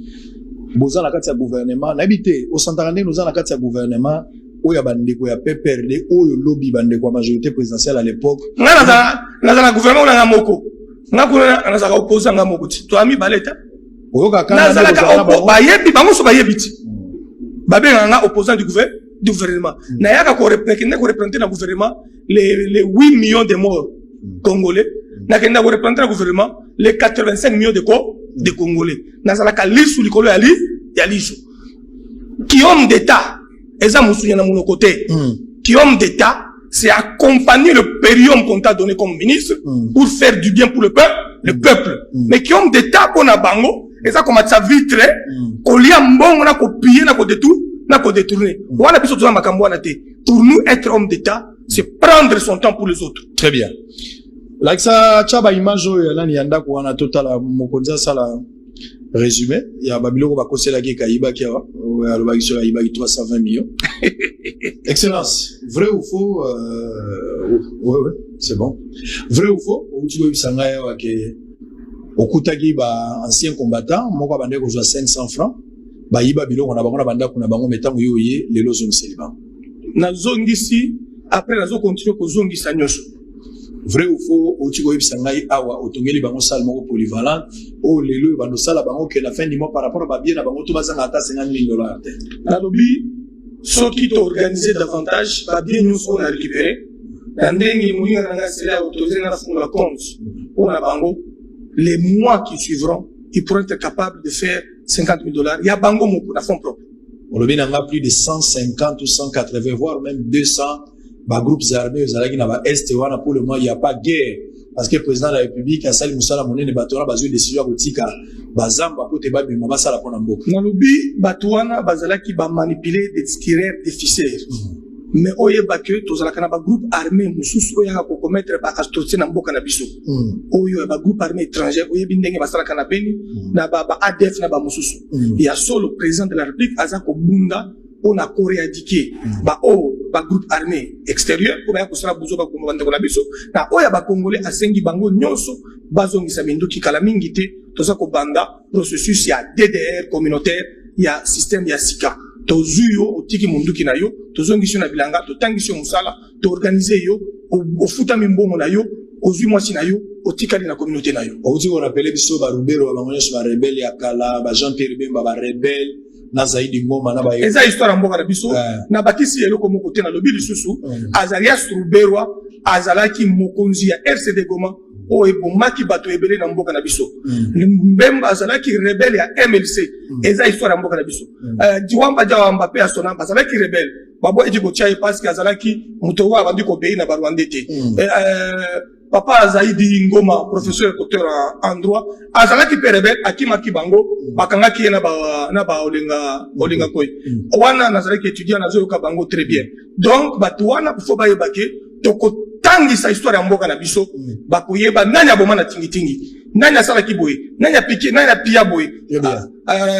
[SPEAKER 3] Boza na kati ya gouvernement. N'habité. Au Santarane, nous na kati ya gouvernement. Oya bandeko ya PPRD. Oyo lobby bandeko majorité présidentielle à l'époque.
[SPEAKER 2] Na gouvernement na moko. Na kuna na opposant nga moko ti. To ami baleta.
[SPEAKER 3] Oyoka
[SPEAKER 2] kana na bayebi bango so bayebi ti. Babe nga opposant du gouvernement. Na yaka ko représenter na gouvernement les 8 millions de morts congolais. Na kenda ko représenter na gouvernement les 85 millions de Congolais. Na zalaka lisu likolo ya lisu. Qui homme d'état eza musunya na mon côté. Qui homme d'état c'est accompagner le période qu'on t'a donné comme ministre pour faire du bien pour le peuple. Mais qui homme d'état qu'on a bango, et ça comme ça vitre, qu'on lia mbongo na ko piller na ko détourner. Voilà biso toza makambo na te. Pour nous être homme d'état, c'est prendre son temps pour les autres.
[SPEAKER 3] Très bien. Like ça chaba image oyo nani yanda ko wana total mokonza sala résumé ya babilo ko bakosela ki kaiba ki wa alobaki sur kaiba 320 millions. Excellence. Vrai ou faux ouais, c'est bon. Vrai ou faux? Tu veux bisanga ya ke okutaki ba ancien combattant moko bande ko 500 francs. Ba yiba biloko na bango na banda kuna bango metango yoye lelo zongiseliba.
[SPEAKER 2] Na zongisi après nazo continuer ko zongisa nyoso.
[SPEAKER 3] Vrai ou faux, tu vois, Sangai Awa, Otongeli Bango Salmo polyvalent, oh, les lois, Bando Sala Bango, que la fin du mois par rapport à bien, Bango Toubazan à 50 000 $.
[SPEAKER 2] La lobby, ceux qui t'ont organisé davantage, pas bien nous on a récupéré. L'année, nous avons autorisé la compte pour la Bango. Les mois qui suivront, ils pourront être capables de faire 50 000 $. Il y a bango moko na fonds propres.
[SPEAKER 3] On a plus de 150 ou 180, voire même 200 groupes armés aux Alagi na Est. Pour le moment, il n'y a pas de guerre. Parce que le président de la République, Assali Moussala Monene Batouana, a une décision à Botika, Bazamba, Kote Babi, Mama Sala Ponambo.
[SPEAKER 2] Dans le but, Batouana, Bazalaki, va manipuler des tireurs, des ficeurs. Mais oye bakwe tozalaka na ba groupe armé mususu oya ko commettre ba atrocité na mboka na biso oyo ba groupe armé étranger oye bindenge basalaka na beni na ba ADF na ba mususu ya solo président de la République aza ko bunda on a coréradiquer ba groupe armé extérieur ko ba ko sala buzo ba ko bande ko na biso na oya ba congolais asengi bango nyonso bazongisa minduki kala mingi te toza ko banda processus ya DDR communautaire ya système ya sika tozuyo otiki munduki na yo tozongisyo na bilanga totangisyo musala to organiser yo ofuta mimbongo na yo ozui mwasi na yo otikali na communauté na yo
[SPEAKER 3] outi on appelle biso ba rubero ba monyesho ba rebelle ya kala ba Jean Pierre Bemba ba rebelle na zaidi ngoma na ba yo
[SPEAKER 2] eza histoire mboka na biso na bakisi eloko moko te na lobi lisusu Azarias Ruberwa azalaki mokonzi ya RCD Goma o ebomaki bato ebele na mboka na biso Mbemba azalaki rebelle ya MLC eza histoire mboka na biso Diwamba Jawamba pe asona azalaki rebelle babo ejiko tchaye parce que azalaki muto wa bandi ko bei na barwandete papa Zaidi Ngoma professeur docteur en droit azalaki pe rebelle akimaki bango bakangaki na ba olinga koy wana nazalaki étudiant nazo yoka bango très bien donc bato wana faut ba yebake toko tangi sa histoire ya mboka na biso bakoyeba nani aboma na tingitingi nani asala kiboye nani apiki nani apia boye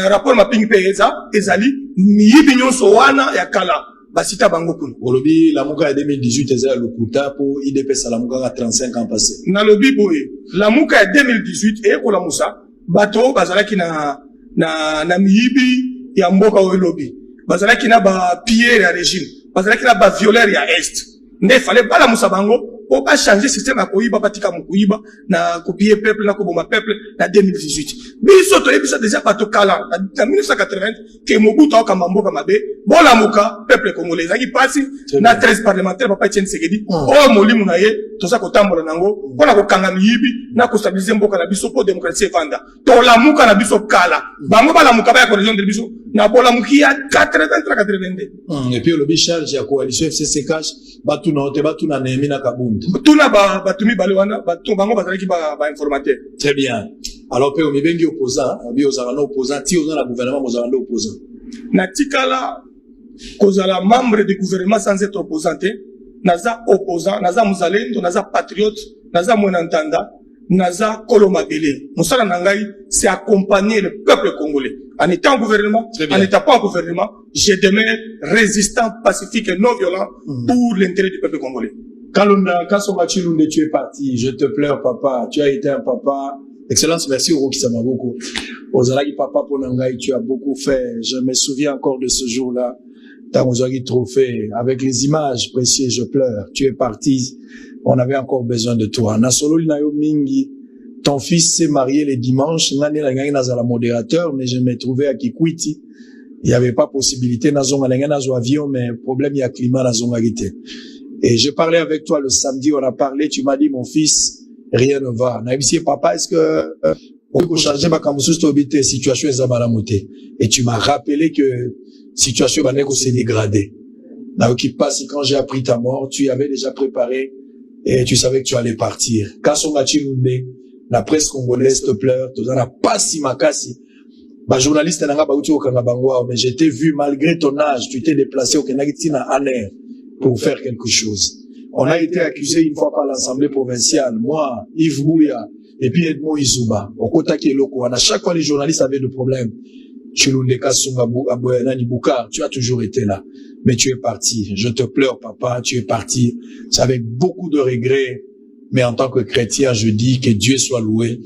[SPEAKER 2] rapport mapingi pe ezali miyibi nyonso wana ya kala basita bango kuna
[SPEAKER 3] olobi la muka ya 2018 eza lokuta po IDPS la muka ya 35 ans passé
[SPEAKER 2] na lobi boye la muka ya 2018 ekola musa bato bazalaki na miyibi ya mboka oyo lobi bazalaki na ba piller ya régime bazalaki na ba violeur ya est ne fallait pas la musabango on va changer système à koyiba batika mukuyiba na copier peuple na koboma peuple na 2018 biso to ebisa déjà bato kala na 1980 ke Mobutu akamba mboka mabe bola muka peuple congolais zaki pasi na 13 parlementaire papa Etienne Tshisekedi o molimu na ye toza kotambola nango pona kokanga miyibi na kostabiliser mboka na biso po démocratie evanda to la muka na biso kala bango bala muka ba ya coalition de biso na bola mukia 83-82
[SPEAKER 3] et puis le bicharge ya coalition FCC cash batu na hote batu na Nehemi na Kabunda
[SPEAKER 2] tuna batumi bale wana batu bango bazalaki ba informateur
[SPEAKER 3] très bien alors pe omi bengi opposant bi ozala opposant ti ozala gouvernement ozala opposant
[SPEAKER 2] na tikala kozala membre du gouvernement sans être opposant naza opposant naza muzalendo naza patriote naza mwenantanda naza kolomabele musala nangai c'est accompagner le peuple congolais en étant au gouvernement en n'étant pas au gouvernement je demeure résistant pacifique et non violent pour l'intérêt du peuple congolais.
[SPEAKER 3] Kalunda Kasonga Chilunde, tu es parti, je te pleure papa, tu as été un papa. Excellence, merci au qui ça m'a beaucoup. Ozalaki papa pour Nangai, tu as beaucoup fait. Je me souviens encore de ce jour-là. Tamozagi trophée avec les images précieuses, je pleure. Tu es parti. On avait encore besoin de toi. Nasolo Linayo Mingi, ton fils s'est marié le dimanche. Nani Langay Nazala modérateur, mais je me trouvais à Kikwiti. Il n'y avait pas possibilité. Nazonga Langay Nazo avion, mais problème il y a climat Nazonga Gite. Et j'ai parlé avec toi le samedi, on a parlé, tu m'as dit, mon fils, rien ne va. Naïbisi, papa, est-ce que, on peut changer ma situation et tu m'as rappelé que situation s'est dégradée. Qui passe, quand j'ai appris ta mort, tu avais déjà préparé et tu savais que tu allais partir. Kasonga Chilunde, la presse congolaise te pleure, tu n'en as pas si makasi. Journaliste, mais je t'ai vu malgré ton âge, tu t'es déplacé au Kenagitina Aner pour faire quelque chose. On a été accusé une fois par l'Assemblée provinciale, moi, Yves Bouya, et puis Edmond Izuba, au Kotaki Loko. À chaque fois, les journalistes avaient des problèmes. Chilundeka Sunga Aboyanani Boukar, tu as toujours été là. Mais tu es parti. Je te pleure, papa, tu es parti. C'est avec beaucoup de regrets. Mais en tant que chrétien, je dis que Dieu soit loué,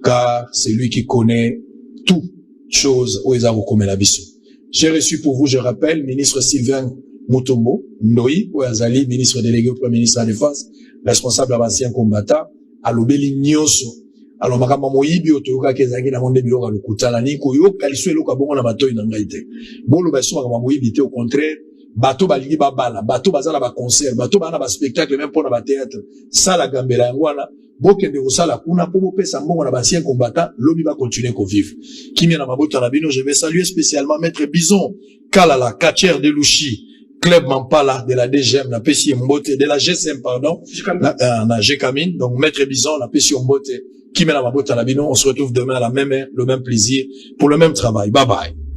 [SPEAKER 3] car c'est lui qui connaît toutes choses au Ezaru Labiso. J'ai reçu pour vous, je rappelle, ministre Sylvain Mutombo, Ndoi, Ouazali, ministre délégué au Premier ministre de la Défense, responsable de l'ancien combattant, à l'obéli Nyoso. Alors, makamba moyibi otoyoka kezangi na monde biloka lukutala ni koyoka liso eloka bongo na matoyi na ngai te. Bolo baso makamba moyibi te, au contraire, bato balingi babala, bato bazala ba concert, bato bana ba spectacle même pour na ba théâtre. Ça la gambela ngwana, bokende kosala kuna po bopesa mbongo na basien combattant, lobi ba continuer ko vivre. Kimia na mabota na bino, je vais saluer spécialement Maître Bison, Kalala, Kacher de Louchi, Club Mampala de la DGM, na Pessi Mbote, de la GSM, pardon, na G-Camine, donc Maître Bison, na Pessi Mbote, Kimia na mabota na bino, on se retrouve demain à la même heure, le même plaisir, pour le même travail. Bye bye.